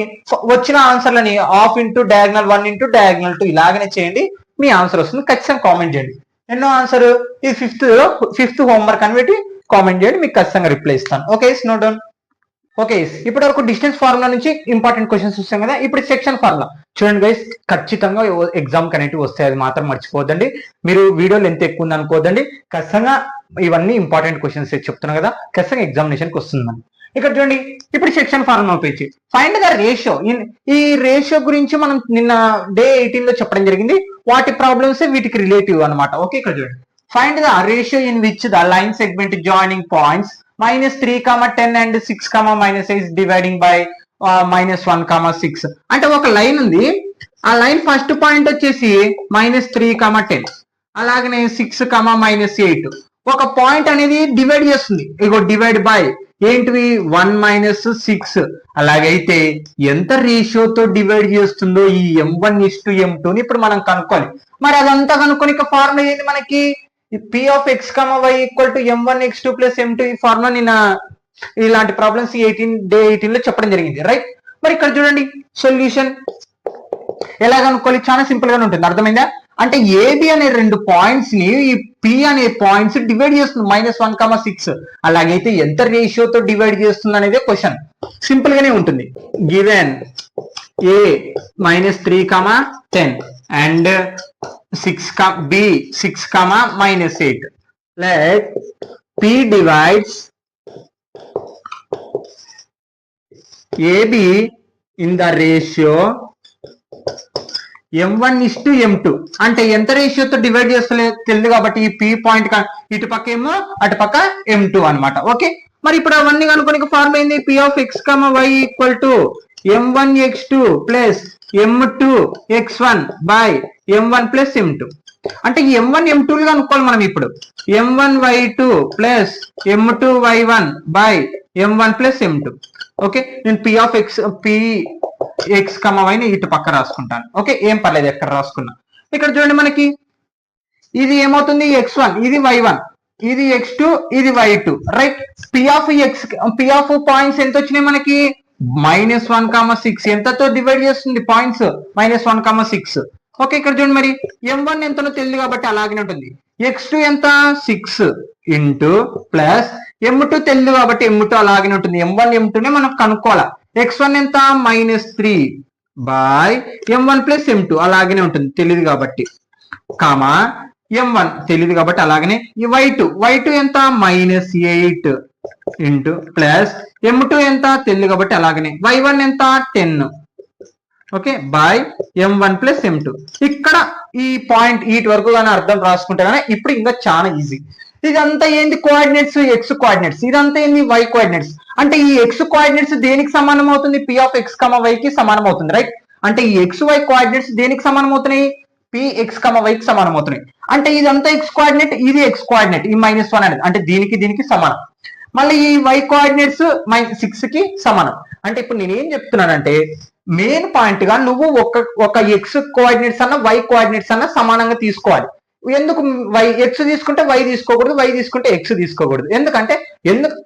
వచ్చిన ఆన్సర్లని half into diagonal 1 into diagonal 2 ఇలాగనే చేయండి, మీ ఆన్సర్ వస్తుంది. ఖచ్చితంగా కామెంట్ చేయండి. ఎన్నో ఆన్సర్? ఇది ఫిఫ్త్ హోంవర్క్ అని పెట్టి కామెంట్ చేయండి, మీకు ఖచ్చితంగా రిప్లై ఇస్తాను. Okay, note down. ఓకే, ఇప్పటి వరకు డిస్టెన్స్ ఫార్ములా నుంచి ఇంపార్టెంట్ క్వశ్చన్స్ చూస్తాం కదా. ఇప్పుడు సెక్షన్ ఫార్ములా చూడండి గైస్, ఖచ్చితంగా ఎగ్జామ్ కనేటివి వస్తాయి, అది మాత్రం మర్చిపోద్దండి. మీరు వీడియోలు ఎంత ఎక్కువ ఉంది అనుకోవద్దండి, ఖచ్చితంగా ఇవన్నీ ఇంపార్టెంట్ క్వశ్చన్స్ చెప్తున్నా కదా, ఖచ్చితంగా ఎగ్జామినేషన్కి వస్తుందని. ఇక్కడ చూడండి, ఇప్పుడు సెక్షన్ ఫార్ములా ఉపయోగించి ఫైండ్ ద రేషియో. ఈ రేషియో గురించి మనం నిన్న డే 18 లో చెప్పడం జరిగింది. వాటి ప్రాబ్లమ్స్ వీటికి రిలేటివ్ అనమాట. ఓకే, ఇక్కడ చూడండి, find the ratio in which the line segment joining points -3, 10 and 6, -8 dividing by -1, 6. అంటే ఒక లైన్ ఉంది, ఆ లైన్ ఫస్ట్ పాయింట్ వచ్చేసి -3, 10, అలాగనే 6, -8. ఒక పాయింట్ అనేది డివైడ్ చేస్తుంది. ఇగో డివైడ్ బై ఏంటివి 1 - 6. అలాగైతే ఎంత రేషియోతో డివైడ్ చేస్తుందో ఈ M1:M2 ని ఇప్పుడు మనం కనుక్కోవాలి. మరి అదంతా కనుక్కొని ఇక ఫార్ములా ఏంటి మనకి? P of x, y = M1x2 + M2. ఈ ఫార్ములా నిన్న ఇలాంటి ప్రాబ్లమ్స్ డే 18 లో చెప్పడం జరిగింది. రైట్, మరి ఇక్కడ చూడండి సొల్యూషన్ ఎలా కనుక్కోవాలి? చాలా సింపుల్ గానే ఉంటుంది. అర్థమైందా? అంటే AB అనే రెండు పాయింట్స్ ని ఈ P అనే పాయింట్స్ డివైడ్ చేస్తుంది -1, 6. అలాగైతే ఎంత రేషియోతో డివైడ్ చేస్తుంది అనేది క్వశ్చన్. సింపుల్ గానే ఉంటుంది. Given A -3, 10 and 6, B 6, -8. Let P divides AB in the ratio M1:M2. అంటే ఎంత రేషియోతో డివైడ్ చేస్తలే తెలియదు కాబట్టి ఈ P పాయింట్ ఇటు పక్క ఏమో అటు పక్క M2 అనమాట. ఓకే, మరి ఇప్పుడు అవన్నీ కనుక్కొని ఫార్ములా ఏంది? P of x, y = M1x2 + M2x1 / M1 + M2. అంటే ఈ M1 M2 కనుక్కోవాలి మనం ఇప్పుడు. M1y2 + M2y1 / M1 + M2. Okay, నేను P of x, y ని ఇటు పక్క రాసుకుంటాను. ఓకే, ఏం పర్లేదు ఎక్కడ రాసుకున్నా. ఇక్కడ చూడండి, మనకి ఇది ఏమవుతుంది? x1, ఇది y1, ఇది x2, ఇది y2. Right, P of points ఎంత వచ్చినాయి మనకి? -1, 6. ఎంతతో డివైడ్ చేస్తుంది పాయింట్స్? -1, 6. ఓకే, ఇక్కడ చూడండి, మరి M1 ఎంతనో తెలియదు కాబట్టి అలాగనే ఉంటుంది. x2 ఎంత? 6 ఇంటూ ప్లస్ M2 తెలియదు కాబట్టి M2 అలాగనే ఉంటుంది. M1 M2నే మనం కనుక్కోవాలి. x1 ఎంత? -3 / M1 + M2 అలాగనే ఉంటుంది, తెలియదు కాబట్టి, కామా M1 తెలియదు కాబట్టి అలాగనే. ఈ y2 ఎంత? -8 ఇంటూ ప్లస్ M2 ఎంత? తెలియదు కాబట్టి అలాగనే. y1 ఎంత? 10. Okay, M1 + M2. ఇక్కడ ఈ పాయింట్ వీటి వరకు కానీ అర్థం రాసుకుంటే కానీ ఇప్పుడు ఇంకా చాలా ఈజీ. ఇదంతా ఏంది? Coordinates, X coordinates. ఇదంతా ఏంది? Y coordinates. అంటే ఈ ఎక్స్ కోఆర్డినేట్స్ దేనికి సమానం అవుతుంది? P of x, y కి సమానం అవుతుంది. రైట్, అంటే ఈ XY కోఆర్డినేట్స్ దేనికి సమానం అవుతున్నాయి? Px, y కి సమానం అవుతున్నాయి. అంటే ఇదంతా ఎక్స్ కోఆర్డినేట్, ఇది ఎక్స్ కోఆర్డినేట్, ఈ -1 అనేది అంటే దీనికి సమానం. మళ్ళీ ఈ y కోఆర్డినేట్స్ -6 కి సమానం. అంటే ఇప్పుడు నేనేం చెప్తున్నానంటే, మెయిన్ పాయింట్ గా నువ్వు ఒక x కోఆర్డినేట్స్ అన్న y కోఆర్డినేట్స్ అన్న సమానంగా తీసుకోవాలి. ఎందుకు ఎక్స్ తీసుకుంటే వై తీసుకోకూడదు, వై తీసుకుంటే ఎక్స్ తీసుకోకూడదు? ఎందుకంటే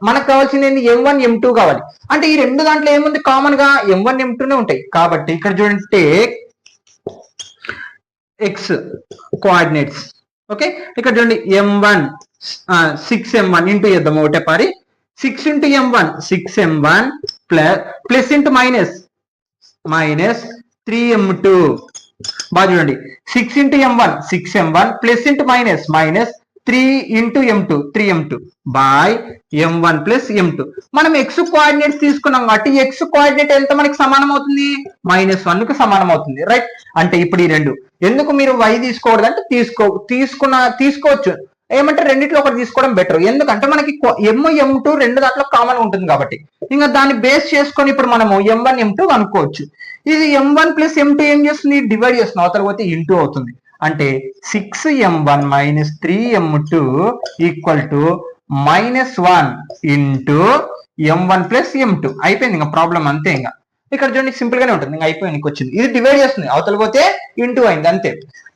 మనకు కావాల్సింది ఏంది? M1 M2 కావాలి. అంటే ఈ రెండు దాంట్లో ఏముంది కామన్ గా? M1 M2నే ఉంటాయి. కాబట్టి ఇక్కడ చూడండి ఎక్స్ కోఆర్డినేట్స్. ఓకే, ఇక్కడ చూడండి M1 6M1 ఇంటూ చేద్దాం ఒకటే పారి. 6 into M1 6M1 plus into minus 3M2. బాగా చూడండి, 6 into M1 6M1 plus into minus 3 into M2 3M2 by M1 plus M2. మనం ఎక్స్ కోఆర్డినేట్స్ తీసుకున్నాం కాబట్టి ఎక్స్ కోఆర్డినేట్ ఎంత మనకి సమానం అవుతుంది? -1 కు సమానం అవుతుంది. రైట్, అంటే ఇప్పుడు ఈ రెండు ఎందుకు మీరు y తీసుకోకూడదు అంటే తీసుకోవచ్చు. ఏమంటే రెండిట్లో ఒకటి తీసుకోవడం బెటర్. ఎందుకంటే మనకి M2 రెండు దాంట్లో కామన్ ఉంటుంది కాబట్టి ఇంకా దాన్ని బేస్ చేసుకొని ఇప్పుడు మనము M1 M2 అనుకోవచ్చు. ఇది M1 ప్లస్ M2 ఏం చేస్తుంది? డివైడ్ చేస్తుంది, అవతల పోతే ఇంటూ అవుతుంది. అంటే 6M1 3M2 equal to -1 into M1 plus M2. అయిపోయింది, ఇంకా ప్రాబ్లం అంతే. ఇంకా ఇక్కడ చూడండి సింపుల్ గానే ఉంటుంది, ఇంకా అయిపోయింది, వచ్చింది. ఇది డివైడ్ చేస్తుంది, అవతల పోతే ఇంటూ అయింది, అంతే.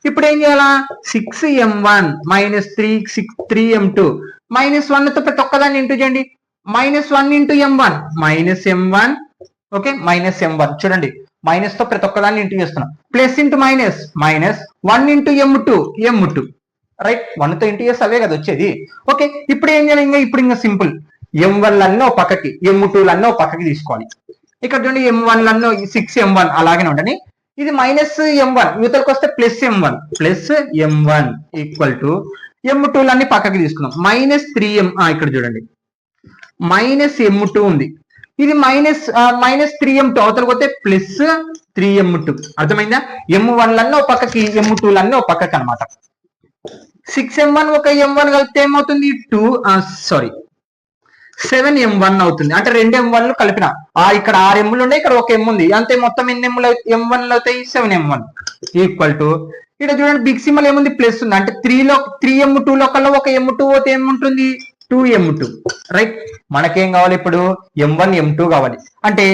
ఇప్పుడు ఏం చేయాలా? 6M1 3M2 -1తో ప్రతి ఒక్కదాన్ని ఇంటూ చేయండి. -1 into M1 -M1. Okay, -M1 చూడండి, మైనస్ తో ప్రతి ఒక్కదాన్ని ఇంటూ చేస్తున్నాం. Plus into minus -1 into M2. Right, 1 తో ఇంటూ చేస్తే అవే కదా వచ్చేది. ఓకే, ఇప్పుడు ఏం చేయాలి? ఇంకా సింపుల్. M1 లన్నీ ఒక పక్కకి, M2 లన్నీ ఒక పక్కకి తీసుకోవాలి. ఇక్కడ చూడండి M1 లన్నీ 6M1 అలాగనే ఉండని. ఇది -M1 యువతలకు వస్తే +M1 ఈక్వల్ టు M2 లన్నీ పక్కకి తీసుకుందాం. -3M. ఇక్కడ చూడండి -M2 ఉంది, ఇది -3M2 అవతలకు పోతే +3M2. అర్థమైందా? M1 లన్నీ ఒక పక్కకి, M2 లన్నీ ఒక పక్కకి అనమాట. 6M1 ఒక M1 కలిపితే ఏమవుతుంది? 7M1 అవుతుంది. అంటే 2 M1లు కలిపిన ఇక్కడ 6 Mలు ఉన్నాయి, ఇక్కడ ఒక M ఉంది, అంతే. మొత్తం ఎన్ని M1లు అవుతాయి? 7M1 ఈక్వల్ టు ఇక్కడ చూడండి బిగ్ సింబల్ ఏముంది? ప్లస్ ఉంది. అంటే 3M2 లో కల్లా ఒక M2 పోతే ఏముంటుంది? 2M2. రైట్, మనకేం కావాలి ఇప్పుడు? M1 M2 కావాలి. అంటే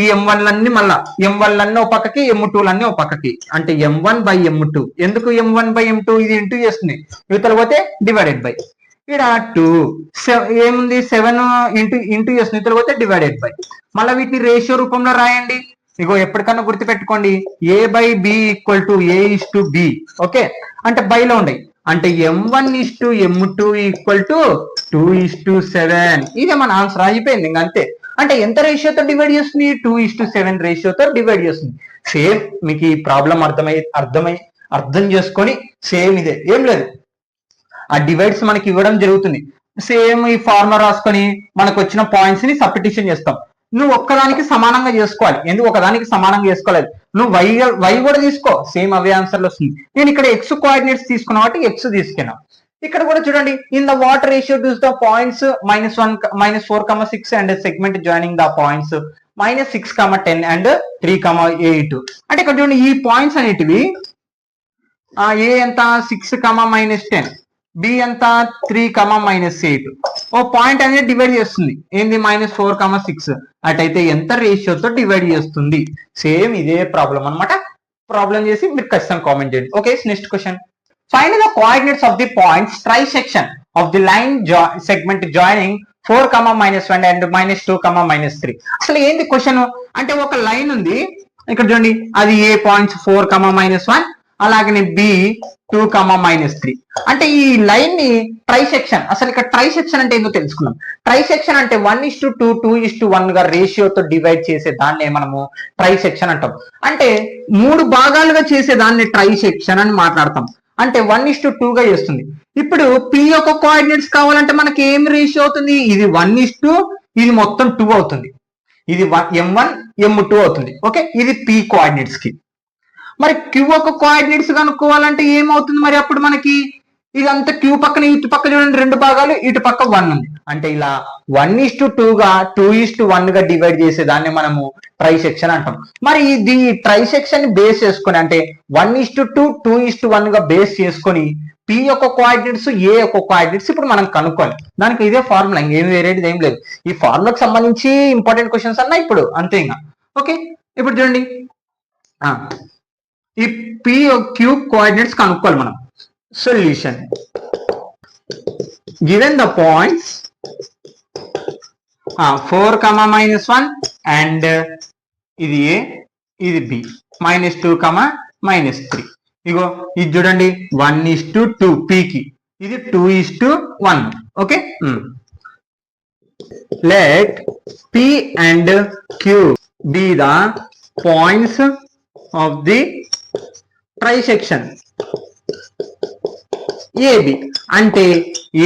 ఈ M1 లన్నీ మళ్ళా M1 లన్నీ ఒక పక్కకి, M2 లన్నీ ఒక పక్కకి. అంటే M1 బై M2. ఎందుకు M1 బై M2? ఇది ఇంటూ చేస్తుంది, ఇవతల పోతే డివైడెడ్ బై. ఇక్కడ 2 ఏముంది? 7 ఇంటూ చేస్తుంది, ఇవతల పోతే డివైడెడ్ బై. మళ్ళీ వీటిని రేషియో రూపంలో రాయండి. ఇగో ఎప్పటికన్నా గుర్తుపెట్టుకోండి, A/B equal to A:B. Okay, అంటే బైలో ఉన్నాయి. అంటే M1:M2 ఈక్వల్ టు 2:7. ఇదే మన ఆన్సర్, అయిపోయింది ఇంక అంతే. అంటే ఎంత రేషియోతో డివైడ్ చేస్తుంది? 2:7 రేషియోతో డివైడ్ చేస్తుంది. సేమ్ మీకు ఈ ప్రాబ్లం అర్థం చేసుకొని సేమ్ ఇదే, ఏం లేదు, ఆ డివైడ్స్ మనకి ఇవ్వడం జరుగుతుంది. సేమ్ ఈ ఫార్ములా రాసుకొని మనకు వచ్చిన పాయింట్స్ ని సబ్స్టిట్యూషన్ చేస్తాం. నువ్వు ఒక్కదానికి సమానంగా చేసుకోవాలి. ఎందుకు ఒకదానికి సమానంగా చేసుకోలేదు? నువ్వు వై కూడా తీసుకో, సేమ్ అవే ఆన్సర్లు వస్తుంది. నేను ఇక్కడ ఎక్స్ కోఆర్డినేట్స్ తీసుకున్నా కాబట్టి ఎక్స్ తీసుకున్నా. ఇక్కడ కూడా చూడండి, in the water ratio to the points -1 -4,6 and segment joining the points -6, 10 and 3, 8. అంటే ఇక్కడ చూడండి ఈ పాయింట్స్ అనేటివి ఏ ఎంత? 6, -10, బి ఎంత? 3, -8. ఓ పాయింట్ అనేది డివైడ్ చేస్తుంది, ఏంది? -4, 6. అటైతే ఎంత రేషియోతో డివైడ్ చేస్తుంది? సేమ్ ఇదే ప్రాబ్లం అనమాట. ప్రాబ్లం చేసి మీరు ఖచ్చితంగా కామెంట్ చేయండి. Okay, next question. Find the coordinates of the points trisection of the line segment joining 4, -1 and -2, -3. అసలు ఏంది క్వశ్చన్ అంటే, ఒక లైన్ ఉంది ఇక్కడ చూడండి, అది ఏ పాయింట్స్ 4, -1, అలాగనే బి 2, -3. అంటే ఈ లైన్ ని ట్రైసెక్షన్. అసలు ఇక్కడ ట్రైసెక్షన్ అంటే ఏందో తెలుసుకున్నాం. ట్రైసెక్షన్ అంటే 1:2, 2:1 గా రేషియోతో డివైడ్ చేసే దాన్ని మనము ట్రైసెక్షన్ అంటాం. అంటే 3 భాగాలుగా చేసే దాన్ని ట్రైసెక్షన్ అని మాట్లాడతాం. అంటే 1:2 గా చేస్తుంది. ఇప్పుడు పి యొక్క కోఆర్డినేట్స్ కావాలంటే మనకి ఏం రేషియో అవుతుంది? ఇది 1:, ఇది మొత్తం 2 అవుతుంది. ఇది M1 M2 అవుతుంది. ఓకే, ఇది పి కోఆర్డినేట్స్ కి. మరి క్యూ యొక్క కోఆర్డినేట్స్ కనుక్కోవాలంటే ఏమవుతుంది? మరి అప్పుడు మనకి ఇదంతా క్యూ పక్కన ఇటు పక్క చూడండి 2 భాగాలు, ఇటు పక్క 1 ఉంది. అంటే ఇలా 1:2 గా 2:1 గా డివైడ్ చేసే దాన్ని మనము ట్రైసెక్షన్ అంటాం. మరి ఇది ట్రైసెక్షన్ బేస్ చేసుకొని, అంటే 1:2, 2:1 గా బేస్ చేసుకొని పి యొక్క కోఆర్డినేట్స్, ఏ యొక్క కోఆర్డినేట్స్ ఇప్పుడు మనం కనుక్కోవాలి. దానికి ఇదే ఫార్ములా, ఇంకేం వేరేది ఏం లేదు. ఈ ఫార్ములాకి సంబంధించి ఇంపార్టెంట్ క్వశ్చన్స్ అన్నా ఇప్పుడు అంతే ఇంకా. ఓకే, ఇప్పుడు చూడండి, ఈ పి క్యూ కోఆర్డినేట్స్ కనుక్కోవాలి మనం. solution. Given the points 4 comma minus 1 and ఇది A ఇది B -2 comma -3. ఇగో ఇది చూడండి 1:2 P కి ఇది 2:1. Okay, let P and Q be the points of the trisection AB. అంటే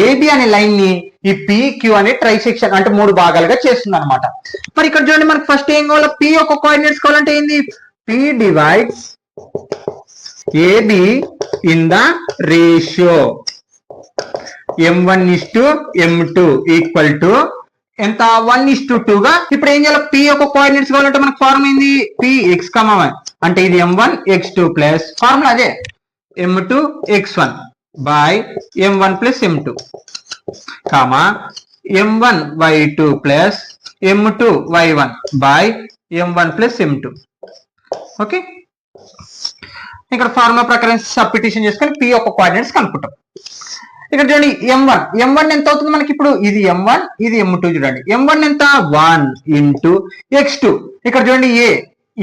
AB అనే లైన్ ని ఈ PQ అనే ట్రైసెక్షన్ అంటే 3 భాగాలుగా చేస్తుంది అనమాట. మరి ఇక్కడ చూడండి మనకి ఫస్ట్ ఏం కావాలి, P యొక్క కోఆర్డినేట్స్ కావాలంటే ఏంది, P divides AB in the ratio M1:M2 equal to ఎంత 1:2 గా. ఇప్పుడు ఏం చేయాలి, P యొక్క కోఆర్డినేట్స్ కావాలంటే మనకు ఫార్ములా ఏంది, Px, y అంటే ఇది M1x2 ప్లస్ ఫార్ములా అదే M2x1 by M1 plus M2 comma M1y2 plus M2y1 by M1 plus M2. Okay, ఇక్కడ ఫార్ములా ప్రకారం సబ్స్టిట్యూషన్ చేసుకొని P యొక్క కోఆర్డినేట్స్ కనుక్కుంటాం. ఇక్కడ చూడండి M1 ఎంత అవుతుంది మనకి, ఇప్పుడు ఇది M1 ఇది M2 చూడండి. M1 ఎంత 1 into x2. ఇక్కడ చూడండి A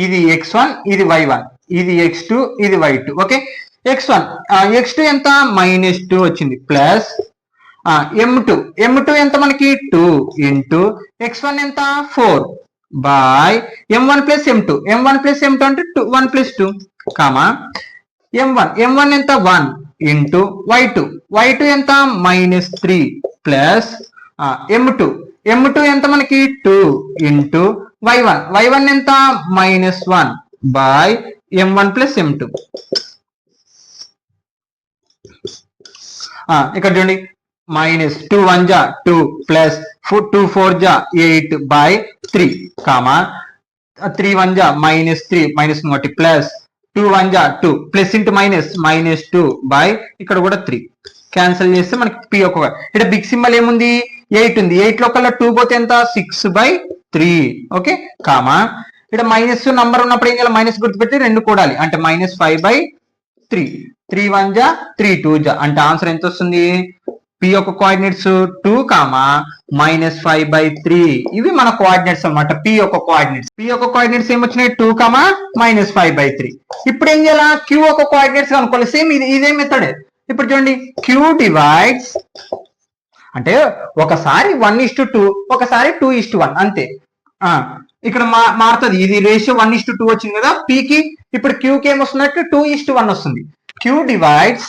ఇది x1 ఇది y1 ఇది x2 ఇది y2. ఓకే, x1 x2 ఎంత -2 వచ్చింది ప్లస్ M2 ఎంత మనకి 2 into x1 ఎంత 4 by M1 plus M2 అంటే 1 plus 2 కామా M1 ఎంత 1 into y2 ఎంత -3 ప్లస్ M2 ఎంత మనకి 2 into y1 ఎంత -1 by M1 plus M2. ఇక్కడ చూడండి -2 1 జా 2 ప్లస్ 2 4 జా 8 by 3 కామా 3 1 జా -3 -1 ప్లస్ 2 1 జా 2 ప్లస్ ఇంటూ -2 by ఇక్కడ కూడా 3 క్యాన్సిల్ చేస్తే మనకి P ఒక ఇక్కడ బిగ్ సింబల్ ఏముంది 8 ఉంది, 8 లో కల్లా 2 పోతే ఎంత 6/3. ఓకే, కామా ఇక్కడ మైనస్ నంబర్ ఉన్నప్పుడు ఏం చేయాలి, మైనస్ గుర్తుపెట్టి 2 కూడాలి అంటే -5/3. 3 1 జా 3 2 జా అంటే ఆన్సర్ ఎంత వస్తుంది, P యొక్క కోఆర్డినేట్స్ 2 కామా -5/3. ఇవి మన కోఆర్డినేట్స్ అన్నమాట. P యొక్క కోఆర్డినేట్స్ ఏమొచ్చినాయి 2 కామా -5/3. ఇప్పుడు ఏం చేయాలా, Q యొక్క కోఆర్డినేట్స్ కనుక్కోవాలి. సేమ్ ఇదే మెథడ్. ఇప్పుడు చూడండి Q డివైడ్స్ అంటే ఒకసారి 1:2 ఒకసారి 2:1 అంతే. ఇక్కడ మారుతుంది, ఇది రేషియో 1:2 వచ్చింది కదా P కి. ఇప్పుడు Q కి ఏమొస్తున్నట్టు 2:1 వస్తుంది. Q divides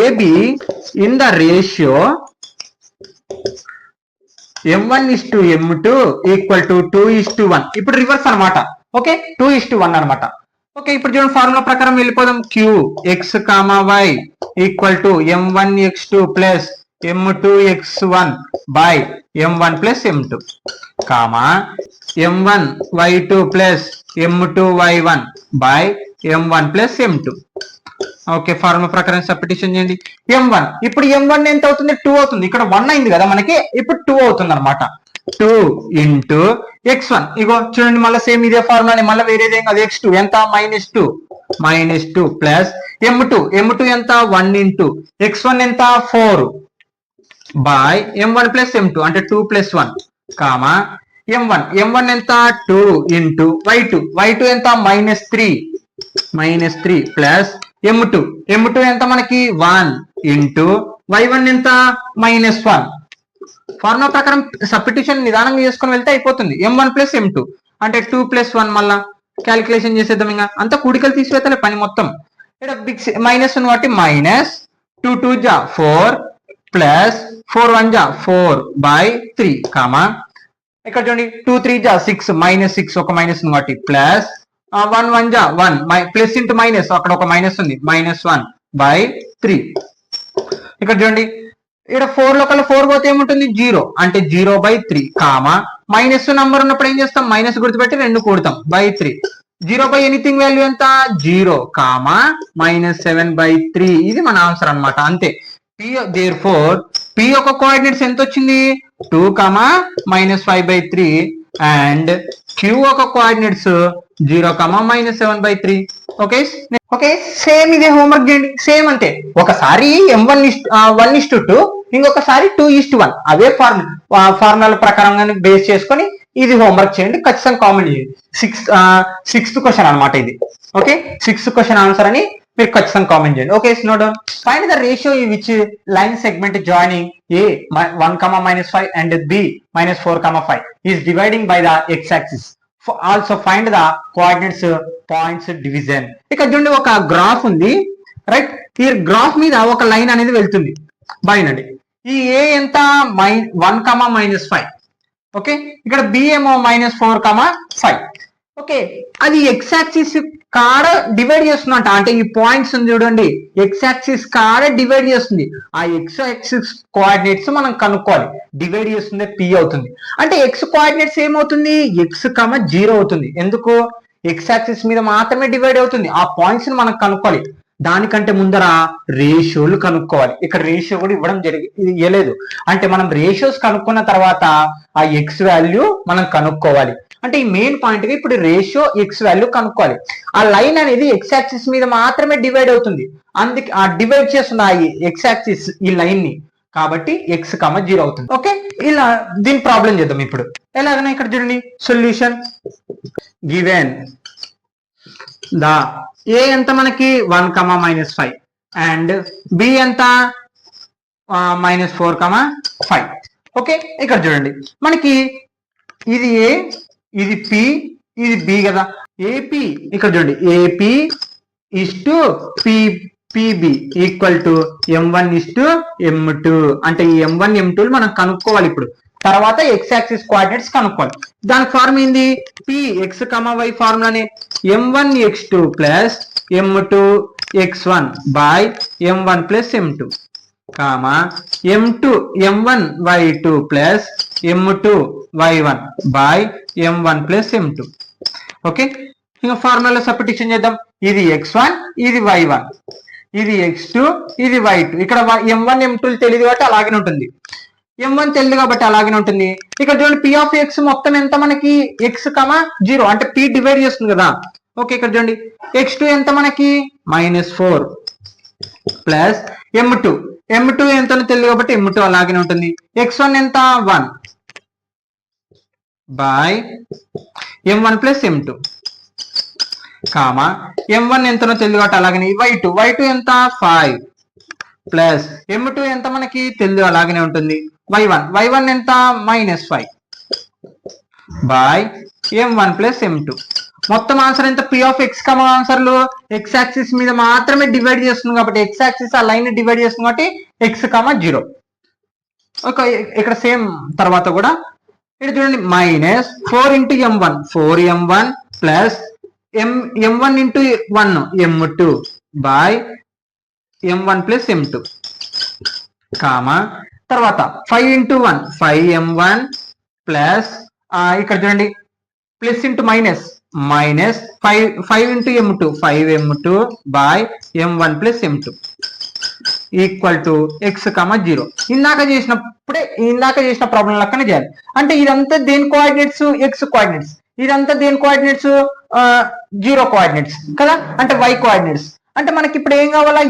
AB in the ratio M1:M2 equal to 2:1. ఇప్పుడు రివర్స్ అనమాట. ఓకే, 2:1 అనమాట. ఓకే, ఇప్పుడు చూడండి ఫార్ములా ప్రకారం వెళ్ళిపోదాం. Qx, y equal to M1x2 plus M2x1 by M1 plus M2 comma M1y2 plus M2y1 by M1 plus M2. Okay, formula ప్రకారం substitution చేయండి. M1 ఇప్పుడు M1 ఎంత అవుతుంది 2 అవుతుంది. ఇక్కడ 1 అయింది కదా మనకి, ఇప్పుడు 2 అవుతుంది అనమాట. 2 into x1 ఇగో చూడండి మళ్ళీ సేమ్ ఇదే ఫార్ములాని మళ్ళీ వేరేదేం కాదు. x2 ఎంత -2 ప్లస్ M2 ఎంత 1 into x1 ఎంత 4 బై M1 ప్లస్ M2 అంటే 2 ప్లస్ 1 కామా M1 ఎంత 2 into y2 ఎంత -3 ప్లస్ M2 ఎంత మనకి 1 into y1 ఎంత -1. ఫార్ములా ప్రకారం సబ్స్టిట్యూషన్ నిదానంగా చేసుకొని వెళ్తే అయిపోతుంది. M1 ప్లస్ M2 అంటే 2 ప్లస్ 1 మళ్ళా క్యాలిక్యులేషన్ చేసేద్దాం. ఇంకా అంతా కూడికలు తీసివేతలే పని మొత్తం. ఇక్కడ బిగ్ -1 కాబట్టి -2 2 జా 4 ప్లస్ 4 1 జా 4 బై 3 కామా ఇక్కడ చూడండి 2 3 జా 6 -6 ఒక మైనస్ కాబట్టి ప్లస్ 1 1 జా 1 ప్లస్ ఇంటూ మైనస్ అక్కడ ఒక మైనస్ ఉంది -1 బై 3. ఇక్కడ చూడండి ఇక్కడ 4 లో కల్లా 4 పోతే ఏముంటుంది 0 అంటే 0/3 కామా మైనస్ నంబర్ ఉన్నప్పుడు ఏం చేస్తాం మైనస్ గుర్తుపెట్టి 2 కూడతాం బై 3. 0 బై ఎనీథింగ్ వాల్యూ ఎంత 0 కామా -7/3. ఇది మన ఆన్సర్ అన్నమాట. అంతే. therefore P యొక్క కోఆర్డినేట్స్ ఎంత వచ్చింది 2 కామా -5/3 అండ్ Q యొక్క కోఆర్డినేట్స్ 0, ఓకే ఓకే సేమ్ ఇదే హోంవర్క్ చేయండి సేమ్ అంతే ఒకసారి M1:1:2 ఇంకొకసారి 2:1 అవే ఫార్ములా ప్రకారంగా బేస్ చేసుకొని ఇది హోంవర్క్ చేయండి ఖచ్చితంగా కామెంట్ చేయండి సిక్స్త్ క్వశ్చన్ అనమాట ఇది ఓకే సిక్స్త్ క్వశ్చన్ ఆన్సర్ అని మీరు ఖచ్చితంగా కామెంట్ చేయండి okay no doubt find the ratio in which line segment joining A 1, -5 and B -4, 5 is dividing by the x-axis. Also find the coordinates points division. ఇక్కడ చూడండి ఒక graph ఉంది right ఈ graph మీద ఒక లైన్ అనేది వెళ్తుంది బాయినండి ఈ ఏ ఎంత 1, -5 ఓకే ఇక్కడ బి ఏమో -4, 5 ఓకే అది ఎక్స్ యాక్సిస్ కాడ డివైడ్ చేస్తున్నట్ట అంటే ఈ పాయింట్స్ ఉంది చూడండి ఎక్స్ యాక్సిస్ కాడ డివైడ్ చేస్తుంది ఆ ఎక్స్ యాక్సిస్ కోఆర్డినేట్స్ మనం కనుక్కోవాలి డివైడ్ చేస్తుంది పి అవుతుంది అంటే ఎక్స్ కోఆర్డినేట్స్ ఏమవుతుంది x, 0 అవుతుంది ఎందుకు ఎక్స్ యాక్సిస్ మీద మాత్రమే డివైడ్ అవుతుంది ఆ పాయింట్స్ ని మనం కనుక్కోవాలి దానికంటే ముందర రేషియోలు కనుక్కోవాలి ఇక్కడ రేషియో కూడా ఇవ్వలేదు అంటే మనం రేషియోస్ కనుక్కున్న తర్వాత ఆ ఎక్స్ వాల్యూ మనం కనుక్కోవాలి అంటే ఈ మెయిన్ పాయింట్ గా ఇప్పుడు రేషియో ఎక్స్ వాల్యూ కనుక్కోవాలి ఆ లైన్ అనేది ఎక్స్ యాక్సిస్ మీద మాత్రమే డివైడ్ అవుతుంది అందుకే ఆ డివైడ్ చేస్తున్న ఆ ఎక్స్ యాక్సిస్ ఈ లైన్ ని కాబట్టి x, 0 అవుతుంది ఓకే ఇలా దీని ప్రాబ్లం చేద్దాం ఇప్పుడు ఎలాగైనా ఇక్కడ చూడండి సొల్యూషన్ గివెన్ ద ఏ ఎంత మనకి 1, -5 అండ్ బి ఎంత -4, 5 ఓకే ఇక్కడ చూడండి మనకి ఇది ఏ ఇది పి ఇది బి కదా ఏపీ ఇక్కడ చూడండి AP PB equal to M1:M2 అంటే ఈ M1, M2 మనం కనుక్కోవాలి ఇప్పుడు తర్వాత ఎక్స్ యాక్సిస్ కోఆర్డినేట్స్ కనుక్కోవాలి దానికి ఫార్మ్ ఏంది P x, y ఫార్ములానే M1x2 M2x1 by M1 M2 M1y2 M2y1 by M1 M2 okay ఇంకా ఫార్ములా సబ్స్టిట్యూషన్ చేద్దాం ఇది x1 ఇది y1 ఇది x2 ఇది y2 ఇక్కడ M1 M2 తెలియదు కాబట్టి అలాగే ఉంటుంది M1 తెలియదు కాబట్టి అలాగే ఉంటుంది ఇక్కడ చూడండి p of x మొత్తం ఎంత మనకి x, 0 అంటే p డివైడ్ చేస్తుంది కదా ఓకే ఇక్కడ చూడండి x2 ఎంత మనకి -4 M2 ఎంతనో తెలియదు కాబట్టి M2 అలాగే ఉంటుంది x1 ఎంత 1 బై M1 M2 M1 ఎంతనో తెలియదు కాబట్టి అలాగనే y2 ఎంత 5 M2 ఎంత మనకి తెలియదు అలాగనే ఉంటుంది y1 ఎంత -5 బై M1 M2 మొత్తం ఆన్సర్ ఎంత p of x, ఆన్సర్లు ఎక్స్ యాక్సిస్ మీద మాత్రమే డివైడ్ చేస్తుంది కాబట్టి ఎక్స్ యాక్సిస్ ఆ లైన్ డివైడ్ చేస్తుంది కాబట్టి x, 0 ఓకే ఇక్కడ సేమ్ తర్వాత కూడా ఇక్కడ చూడండి -4 × M1 4M1 M1 × 1 M2 by M1 M2 తర్వాత 5 × 1 5M1 ఇక్కడ చూడండి plus into minus -5 × M2 5M2 by M1 M2 equal to x, 0 ఇందాక చేసిన ప్రాబ్లం లెక్కనే చేయాలి అంటే ఇదంతా దేని కోఆర్డినేట్స్ ఎక్స్ కోఆర్డినేట్స్ ఇదంతా దేని కోఆర్డినేట్స్ 0 కోఆర్డినేట్స్ కదా అంటే y కోఆర్డినేట్స్ అంటే మనకి ఇప్పుడు ఏం కావాలా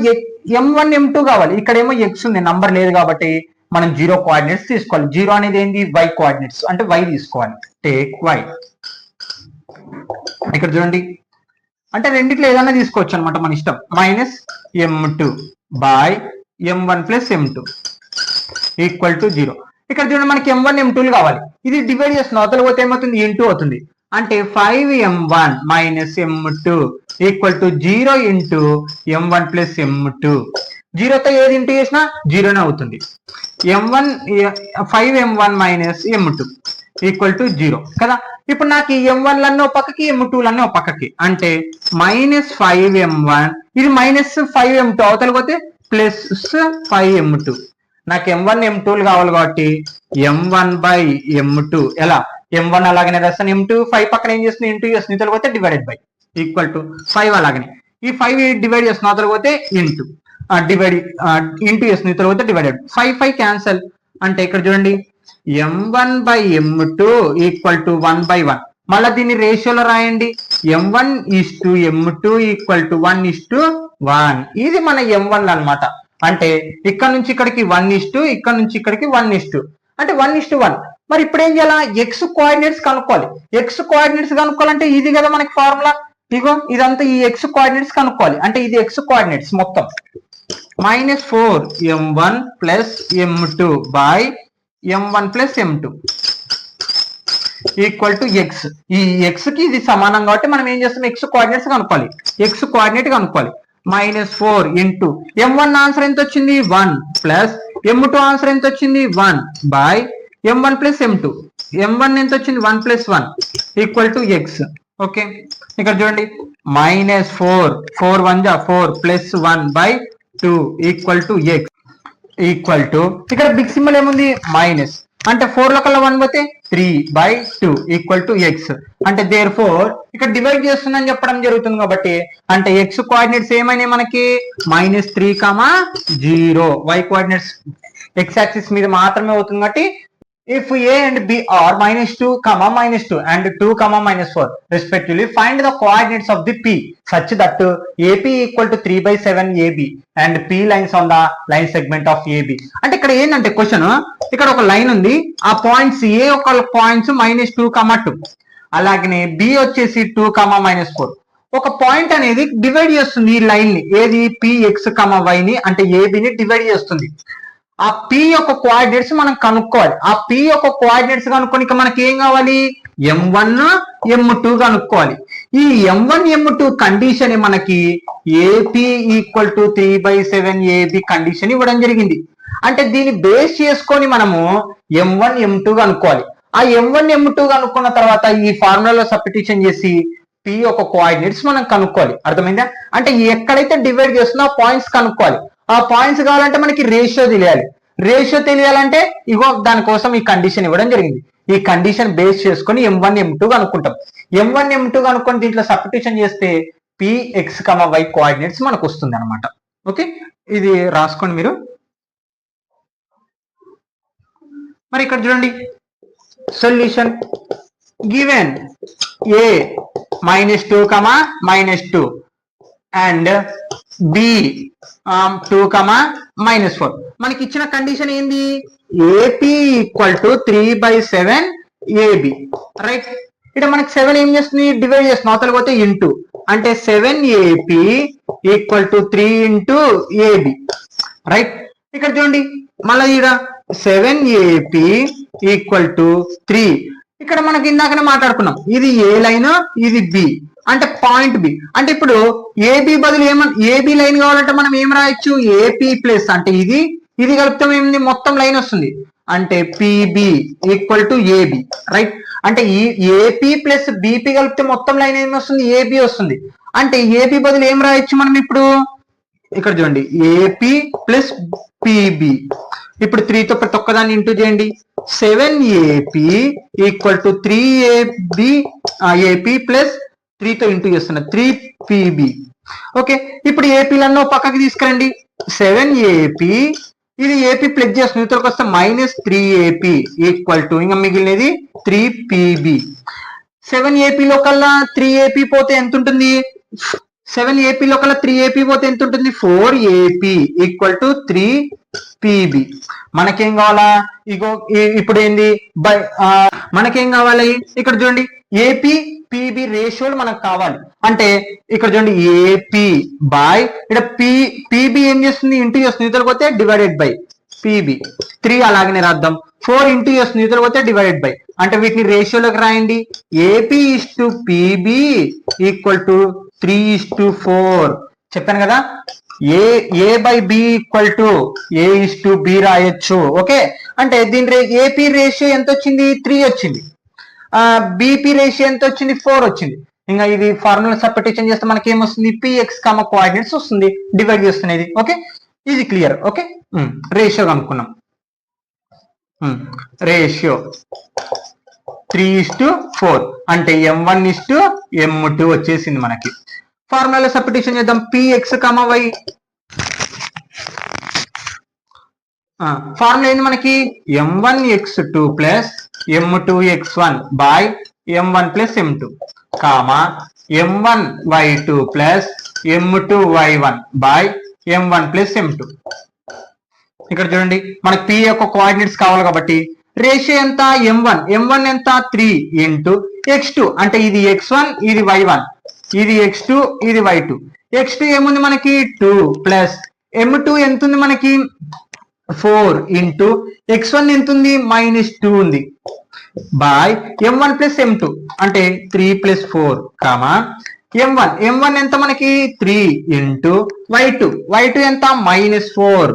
M1 M2 కావాలి ఇక్కడేమో x ఉంది నంబర్ లేదు కాబట్టి మనం 0 కోఆర్డినేట్స్ తీసుకోవాలి 0 అనేది ఏంది y కోఆర్డినేట్స్ అంటే y తీసుకోవాలి టేక్ y ఇక్కడ చూడండి అంటే రెండిట్లో ఏదైనా తీసుకోవచ్చు అనమాట మన ఇష్టం -M2 by M1 M2 equal to 0 ఇక్కడ చూడండి మనకి M1 M2 కావాలి ఇది డివైడ్ చేస్తున్నా అవతల పోతే ఏమవుతుంది ఇంటూ అవుతుంది అంటే 5M1 -M2 equal to 0 into M1 M2 0తో ఏది ఇంటూ చేసినా 0నే అవుతుంది 5M1 -M2 ఈక్వల్ టు 0 కదా ఇప్పుడు నాకు ఈ M1 లన్నీ ఒక పక్కకి M2 లన్నీ ఒక పక్కకి అంటే -5M1 ఇది -5M2 అవతల పోతే +5M2 నాకు M1 M2 కావాలి కాబట్టి M1/M2 ఎలా M1 అలాగనే రాస్తాను M2 5 పక్కన ఏం చేస్తుంది ఇంటూ చేస్తుంది ఇతర పోతే డివైడెడ్ బై ఈక్వల్ టు 5 అలాగనే ఈ 5 డివైడ్ చేస్తున్న అవతల పోతే ఇంటూ చేస్తుంది ఇతర పోతే డివైడెడ్ 5 క్యాన్సల్ అంటే ఇక్కడ చూడండి M1/M2 ఈక్వల్ టు 1/1 మళ్ళీ దీన్ని రేషియోలో రాయండి. m1:m2 = 1:1. ఇది మన m1 అన్నమాట. అంటే ఇక్కడ నుంచి ఇక్కడికి 1:, ఇక్కడ నుంచి ఇక్కడికి 1:, అంటే 1:1. మరి ఇప్పుడు ఏం చేయాలా? ఎక్స్ కోఆర్డినేట్స్ కనుక్కోవాలి. ఎక్స్ కోఆర్డినేట్స్ కనుక్కోవాలంటే ఇది కదా మనకి ఫార్ములా. ఇగో ఇదంతా ఈ ఎక్స్ కోఆర్డినేట్స్ కనుక్కోవాలి. అంటే ఇది ఎక్స్ కోఆర్డినేట్స్ మొత్తం -4m1 + m2 / m1 + m2 = x. ఈ x కి ఇది సమానం కాబట్టి మనం ఏం చేస్తాం? ఎక్స్ కోఆర్డినేట్స్ కనుక్కోవాలి. ఎక్స్ కోఆర్డినేట్ కనుక్కోవాలి. -4 ఇంటూ m1 ఆన్సర్ ఎంత వచ్చింది? 1 ప్లస్ m2 ఆన్సర్ ఎంత వచ్చింది? 1 బై m1 + m2. m1 ఎంత వచ్చింది? 1 + 1 = x. ఓకే, ఇక్కడ చూడండి -4 4 1 4 + 1/2 = x ఇక్కడ బిగ్ సింబల్ ఏముంది? మైనస్. అంటే 4 లో కల్లా 1 పోతే 3/2 = x. అంటే therefore ఇక్కడ డివైడ్ చేస్తుందని చెప్పడం జరుగుతుంది కాబట్టి అంటే x కోఆర్డినేట్స్ ఏమైనాయి మనకి? -3, 0. y కోఆర్డినేట్స్ x యాక్సిస్ మీద మాత్రమే అవుతుంది కాబట్టి if a and b are -2, -2 and 2, -4 respectively, find the coordinates of the p such that AP = 3/7 AB and p lines on the line segment of AB. అంటే ఇక్కడ ఏంటంటే question, ఇక్కడ ఒక line ఉంది. ఆ పాయింట్స్ ఏ ఒక పాయింట్స్ -2, 2 అలాగనే బి వచ్చేసి 2, -4. ఒక పాయింట్ అనేది డివైడ్ చేస్తుంది ఈ లైన్ ని. ఏది? px, y ని అంటే ఏబిని డివైడ్ చేస్తుంది. ఆ p యొక్క కోఆర్డినేట్స్ మనం కనుక్కోవాలి. ఆ p యొక్క కోఆర్డినేట్స్ కనుక్కోనికి మనకి ఏం కావాలి? m1, m2 కనుక్కోవాలి. ఈ m1, m2 కండిషన్ మనకి AP = 3/7 AB కండిషన్ ఇవ్వడం జరిగింది. అంటే దీన్ని బేస్ చేసుకొని మనము m1, m2 కనుక్కోవాలి. ఆ m1, m2 కనుక్కున్న తర్వాత ఈ ఫార్ములాలో సబ్స్టిట్యూషన్ చేసి p యొక్క కోఆర్డినేట్స్ మనం కనుక్కోవాలి. అర్థమైందా? అంటే ఎక్కడైతే డివైడ్ చేస్తున్నా ఆ పాయింట్స్ కనుక్కోవాలి. ఆ పాయింట్స్ కావాలంటే మనకి రేషియో తెలియాలి. రేషియో తెలియాలంటే ఇగో దానికోసం ఈ కండిషన్ ఇవ్వడం జరిగింది. ఈ కండిషన్ బేస్ చేసుకొని m1, m2 కనుక్కుంటాం. m1, m2 కనుక్కొని దీంట్లో సబ్స్టిట్యూషన్ చేస్తే px, y కోఆర్డినేట్స్ మనకు వస్తుంది అనమాట. ఓకే, ఇది రాసుకోండి మీరు. మరి ఇక్కడ చూడండి solution given a -2, -2 and b 2, -4. మనకి ఇచ్చిన కండిషన్ ఏంది? AP = 3/7 AB. రైట్, ఇక్కడ మనకి 7 ఏం చేస్తుంది? డివైడ్ చేస్తుంది. అవతల పోతే ఇంటూ అంటే 7AP = 3 × AB. రైట్, ఇక్కడ చూడండి మళ్ళీ ఇక్కడ 7AP = 3. ఇక్కడ మనకి ఇందాకనే మాట్లాడుకున్నాం. ఇది ఏ లైన్, ఇది బి అంటే పాయింట్ బి. అంటే ఇప్పుడు ఏబి బదులు ఏబి లైన్ కావాలంటే మనం ఏం రాయొచ్చు? ఏపీ ప్లస్ అంటే ఇది కలిపితే ఏమింది? మొత్తం లైన్ వస్తుంది. అంటే పిబి = ఏబి. రైట్, అంటే ఈ ఏపీ ప్లస్ బిపి కలిపితే మొత్తం లైన్ ఏమి వస్తుంది? ఏబి వస్తుంది. అంటే ఏబి బదులు ఏం రాయొచ్చు మనం ఇప్పుడు? ఇక్కడ చూడండి ఏపీ ప్లస్ పిబి. ఇప్పుడు 3తో ప్రతి ఒక్కదాన్ని ఇంటూ చేయండి. 7AP = 3AB AP plus 3తో into చేస్తున్నా 3PB. ఓకే, ఇప్పుడు ఏపీలన్నో పక్కకి తీసుకురండి. 7AP ఇది ఏపీ ప్లస్ చేస్తుంది. ఇతరకు వస్తే -3AP = ఇంకా మిగిలినది 3PB. 7APలో కల్లా 3AP పోతే ఎంత ఉంటుంది? 7APలో కల్లా 3AP పోతే ఎంత ఉంటుంది? 4AP = 3PB. మనకేం కావాలా? ఇగో ఇప్పుడు ఏంది? మనకేం కావాలి? ఇక్కడ చూడండి ఏపీ పిబి రేషియోలు మనకు కావాలి. అంటే ఇక్కడ చూడండి ఏపీ బై ఇక్కడ పిబి ఏం చేస్తుంది? ఇంటూ చేస్తుంది. ఇతరులకు పోతే డివైడెడ్ బై పిబి. 3 అలాగనే రాద్దాం. 4 ఇంటూ చేస్తుంది. ఇతరులకు పోతే డివైడెడ్ బై. అంటే వీటిని రేషియోలోకి రాయండి. AP = PB = 3:4. చెప్పాను కదా, ఏ బై బి = a:b రాయొచ్చు. ఓకే, అంటే దీని ఏపీ రేషియో ఎంత వచ్చింది? 3 వచ్చింది. బీపీ రేషియో ఎంత వచ్చింది? 4 వచ్చింది. ఇంకా ఇది ఫార్ములా సబ్స్టిట్యూషన్ చేస్తే మనకి ఏమొస్తుంది? px, కోఆర్డినేట్స్ వస్తుంది డివైడ్ చేస్తున్నది. ఓకే, ఇది క్లియర్. ఓకే, రేషియో కనుక్కున్నాం. రేషియో 3:4 అంటే m1:m2 వచ్చేసింది మనకి. ఫార్ములా సబ్స్టిట్యూషన్ చేద్దాం. px, y ఫార్ములా ఏంది మనకి? m1x2 + m2x1 / m1 plus m2 comma m1y2 plus m2y1 by m1 plus m2. ఇక్కడ చూడండి మనకి p యొక్క కోఆర్డినేట్స్ కావాలి కాబట్టి రేషియో ఎంత m1 ఎంత 3 ఇంటూ x2 అంటే ఇది x1 ఇది y1 ఇది x2 ఇది y2. x2 ఏముంది మనకి 2 ప్లస్ m2 ఎంత ఉంది మనకి 4 ఇంటూ x1 ఎంత ఉంది -2 ఉంది బై m1 ప్లస్ m2 అంటే 3 ప్లస్ 4 కామా m1 ఎంత మనకి 3 ఇంటూ y2 ఎంత -4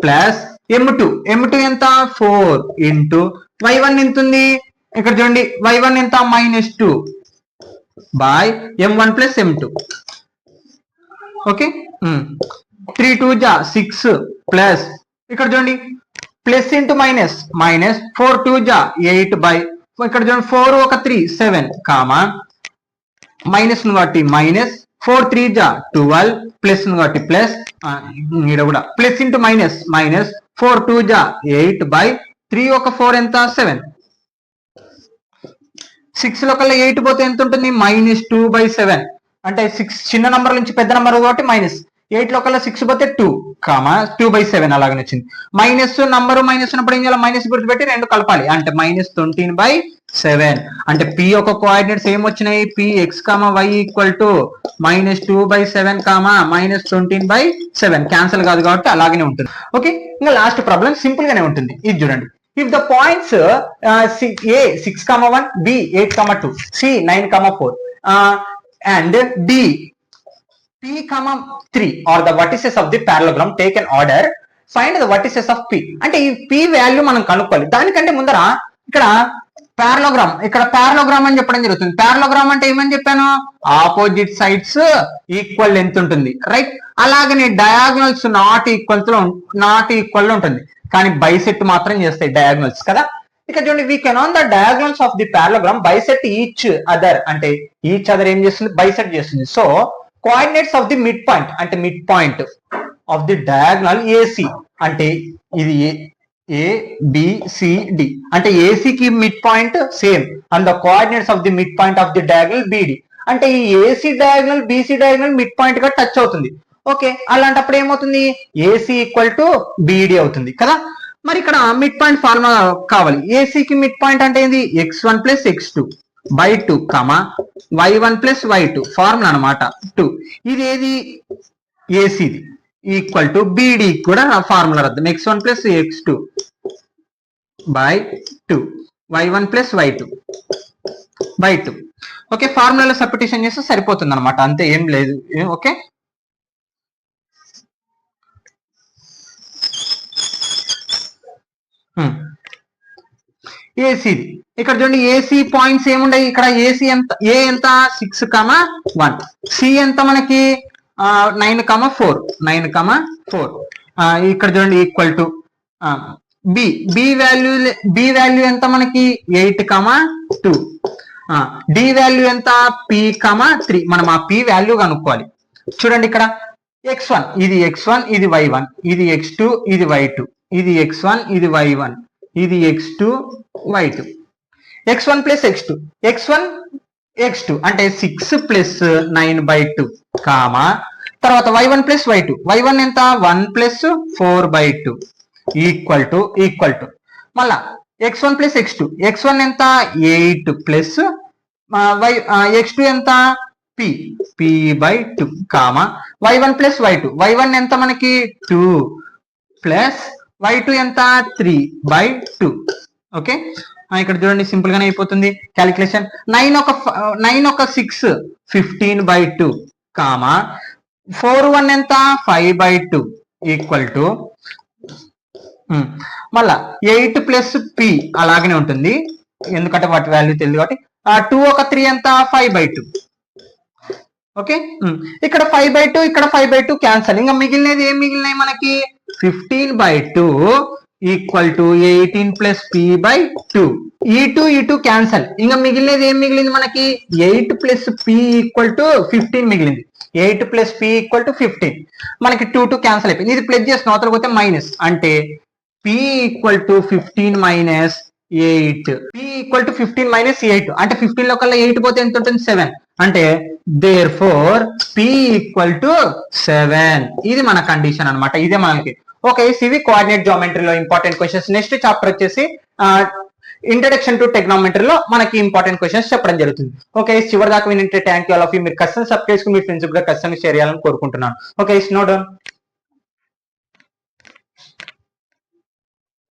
ప్లస్ m2 ఎంత 4 ఇంటూ y1 ఎంత ఉంది ఇక్కడ చూడండి y1 ఎంత -2 by m1 plus m2. Okay 3 2 జా 6 ప్లస్ ఇక్కడ చూడండి ప్లస్ ఇంటూ మైనస్ 4 2 జా 8 బై ఇక్కడ చూడండి 4 ఒక 3 7 కామా మైనస్ కాబట్టి మైనస్ 4 3 జా 12 ప్లస్ కాబట్టి ప్లస్ ఇక్కడ కూడా ప్లస్ ఇంటూ మైనస్ 4 2 జా 8 బై 3 ఒక 4 ఎంత 7. 6 లో కల్లా 8 పోతే ఎంత ఉంటుంది -2/7 అంటే 6 చిన్న నంబర్ నుంచి పెద్ద నంబర్ కాబట్టి మైనస్ 8 లో కల్లా 6 పోతే 2 కామా 2/7 అలాగనే వచ్చింది. మైనస్ నంబరు మైనస్ ఉన్నప్పుడు ఏం చేయాలి మైనస్ గుర్తుపెట్టి రెండు కలపాలి అంటే -13/7 అంటే p యొక్క కోఆర్డినేట్స్ ఏమొచ్చినాయి px, y equal to -2/7 comma -13/7 cancel కాదు కాబట్టి అలాగనే ఉంటుంది. ఓకే ఇంకా లాస్ట్ ప్రాబ్లం సింపుల్ గానే ఉంటుంది. ఇది చూడండి if the points a 6,1 b 8,2 c 9,4 and d p, 3 are the vertices of the parallelogram taken order find the vertices of p అంటే ఈ p వాల్యూ మనం కనుక్కోవాలి. దానికంటే ముందర ఇక్కడ పారలోగ్రామ్ అని చెప్పడం జరుగుతుంది. పారలోగ్రామ్ అంటే ఏమని చెప్పాను ఆపోజిట్ సైడ్స్ ఈక్వల్ లెంత్ ఉంటుంది రైట్. అలాగనే డయాగనల్స్ నాట్ ఈక్వల్ ఉంటుంది కానీ బైసెట్ మాత్రం చేస్తాయి డయాగనల్స్ కదా. ఇక చూడండి we can on the diagonals of the parallelogram bisect each other అంటే ఈచ్ అదర్ ఏం చేస్తుంది బైసెట్ చేస్తుంది. So coordinates of the mid point అంటే mid point of the diagonal AC అంటే ఇది ABCD అంటే AC కి mid point same and the coordinates of the mid point of the diagonal BD అంటే ఈ AC diagonal BC diagonal mid point గా touch అవుతుంది. Okay అలాంటప్పుడు ఏమవుతుంది AC ఈక్వల్ టు BD అవుతుంది కదా. మరి ఇక్కడ మిడ్ పాయింట్ ఫార్ములా కావాలి. AC కి మిడ్ పాయింట్ అంటే ఏంది x1 plus x2 by 2 comma y1 plus y2 formula అనమాట 2. ఇది ఏది ఏసీది ఈక్వల్ టు BD కూడా ఫార్ములా రద్దాం x1 plus x2 by 2 y1 plus y2 by 2. Okay ఫార్ములాలో సబ్స్టిట్యూషన్ చేస్తే సరిపోతుంది అనమాట అంతే ఏం లేదు. ఓకే ఏసీది ఇక్కడ చూడండి ఏసీ పాయింట్స్ ఏముండయి ఇక్కడ ఏసీ ఎంత ఏ ఎంత 6,1 సి ఎంత మనకి 9,4 ఇక్కడ చూడండి ఈక్వల్ టు బి వాల్యూ ఎంత మనకి 8,2 డి వాల్యూ ఎంత p,3 మనం ఆ p వాల్యూ కనుక్కోవాలి. చూడండి ఇక్కడ x1 ఇది ఇది y1 ఇది x2 ఇది y2 ఇది x1 ఇది y1 ఇది x2 y2 x1 plus x2 అంటే 6 ప్లస్ 9/2 కామా తర్వాత y1 ప్లస్ y1 ఎంత 1 ప్లస్ 4/2 ఈక్వల్ టు మళ్ళా x1 ప్లస్ x1 ఎంత 8 ప్లస్ x2 ఎంత p/2 comma y1 plus y1 ఎంత మనకి 2 ప్లస్ y2 ఎంత 3/2. ఓకే ఇక్కడ చూడండి సింపుల్ గానే అయిపోతుంది క్యాలిక్యులేషన్. 9 ఒక 6 15/2 కామా 4 1 ఎంత 5/2 ఈక్వల్ టు మళ్ళా 8 ప్లస్ p అలాగనే ఉంటుంది ఎందుకంటే వాటి వాల్యూ తెలియదు కాబట్టి 2 ఒక 3 ఎంత 5/2. ఓకే ఇక్కడ 5/2 ఇక్కడ 5/2 క్యాన్సల్ ఇంకా మిగిలినది ఏం మిగిలినాయి మనకి 15/2 ఈక్వల్ టు 18 ప్లస్ p/2 ఈ2 క్యాన్సల్ ఇంకా మిగిలినది ఏం మిగిలింది మనకి 8 ప్లస్ p ఈక్వల్ టు 15 మిగిలింది 8 ప్లస్ p ఈక్వల్ టు 15 మనకి 2 క్యాన్సల్ అయిపోయింది. ఇది ప్లస్ చేసిన అవతల పోతే మైనస్ అంటే p equal to 15 minus 8. p equal to 15 minus 8 అంటే 15 లో కల్లా 8 పోతే ఎంత ఉంటుంది 7 అంటే therefore p equal to 7. ఇది మన కండిషన్ అన్నమాట. ఇదే మనకి ఓకే. ఇవి కోఆర్డినేట్ జామెట్రీలో ఇంపార్టెంట్ క్వశ్చన్స్. నెక్స్ట్ చాప్టర్ వచ్చేసి ఇంట్రడక్షన్ టు టెక్నామెట్రీలో మనకి ఇంపార్టెంట్ క్వశ్చన్స్ చెప్పడం జరుగుతుంది. ఓకే, చివరి దాకా వినంటే thank you all of you. మీరు ఖచ్చితంగా సబ్స్క్రైబ్ చేసుకుని మీ ఫ్రెండ్స్ కూడా ఖచ్చితంగా షేర్ చేయాలని కోరుకుంటున్నాను. Okay, no down.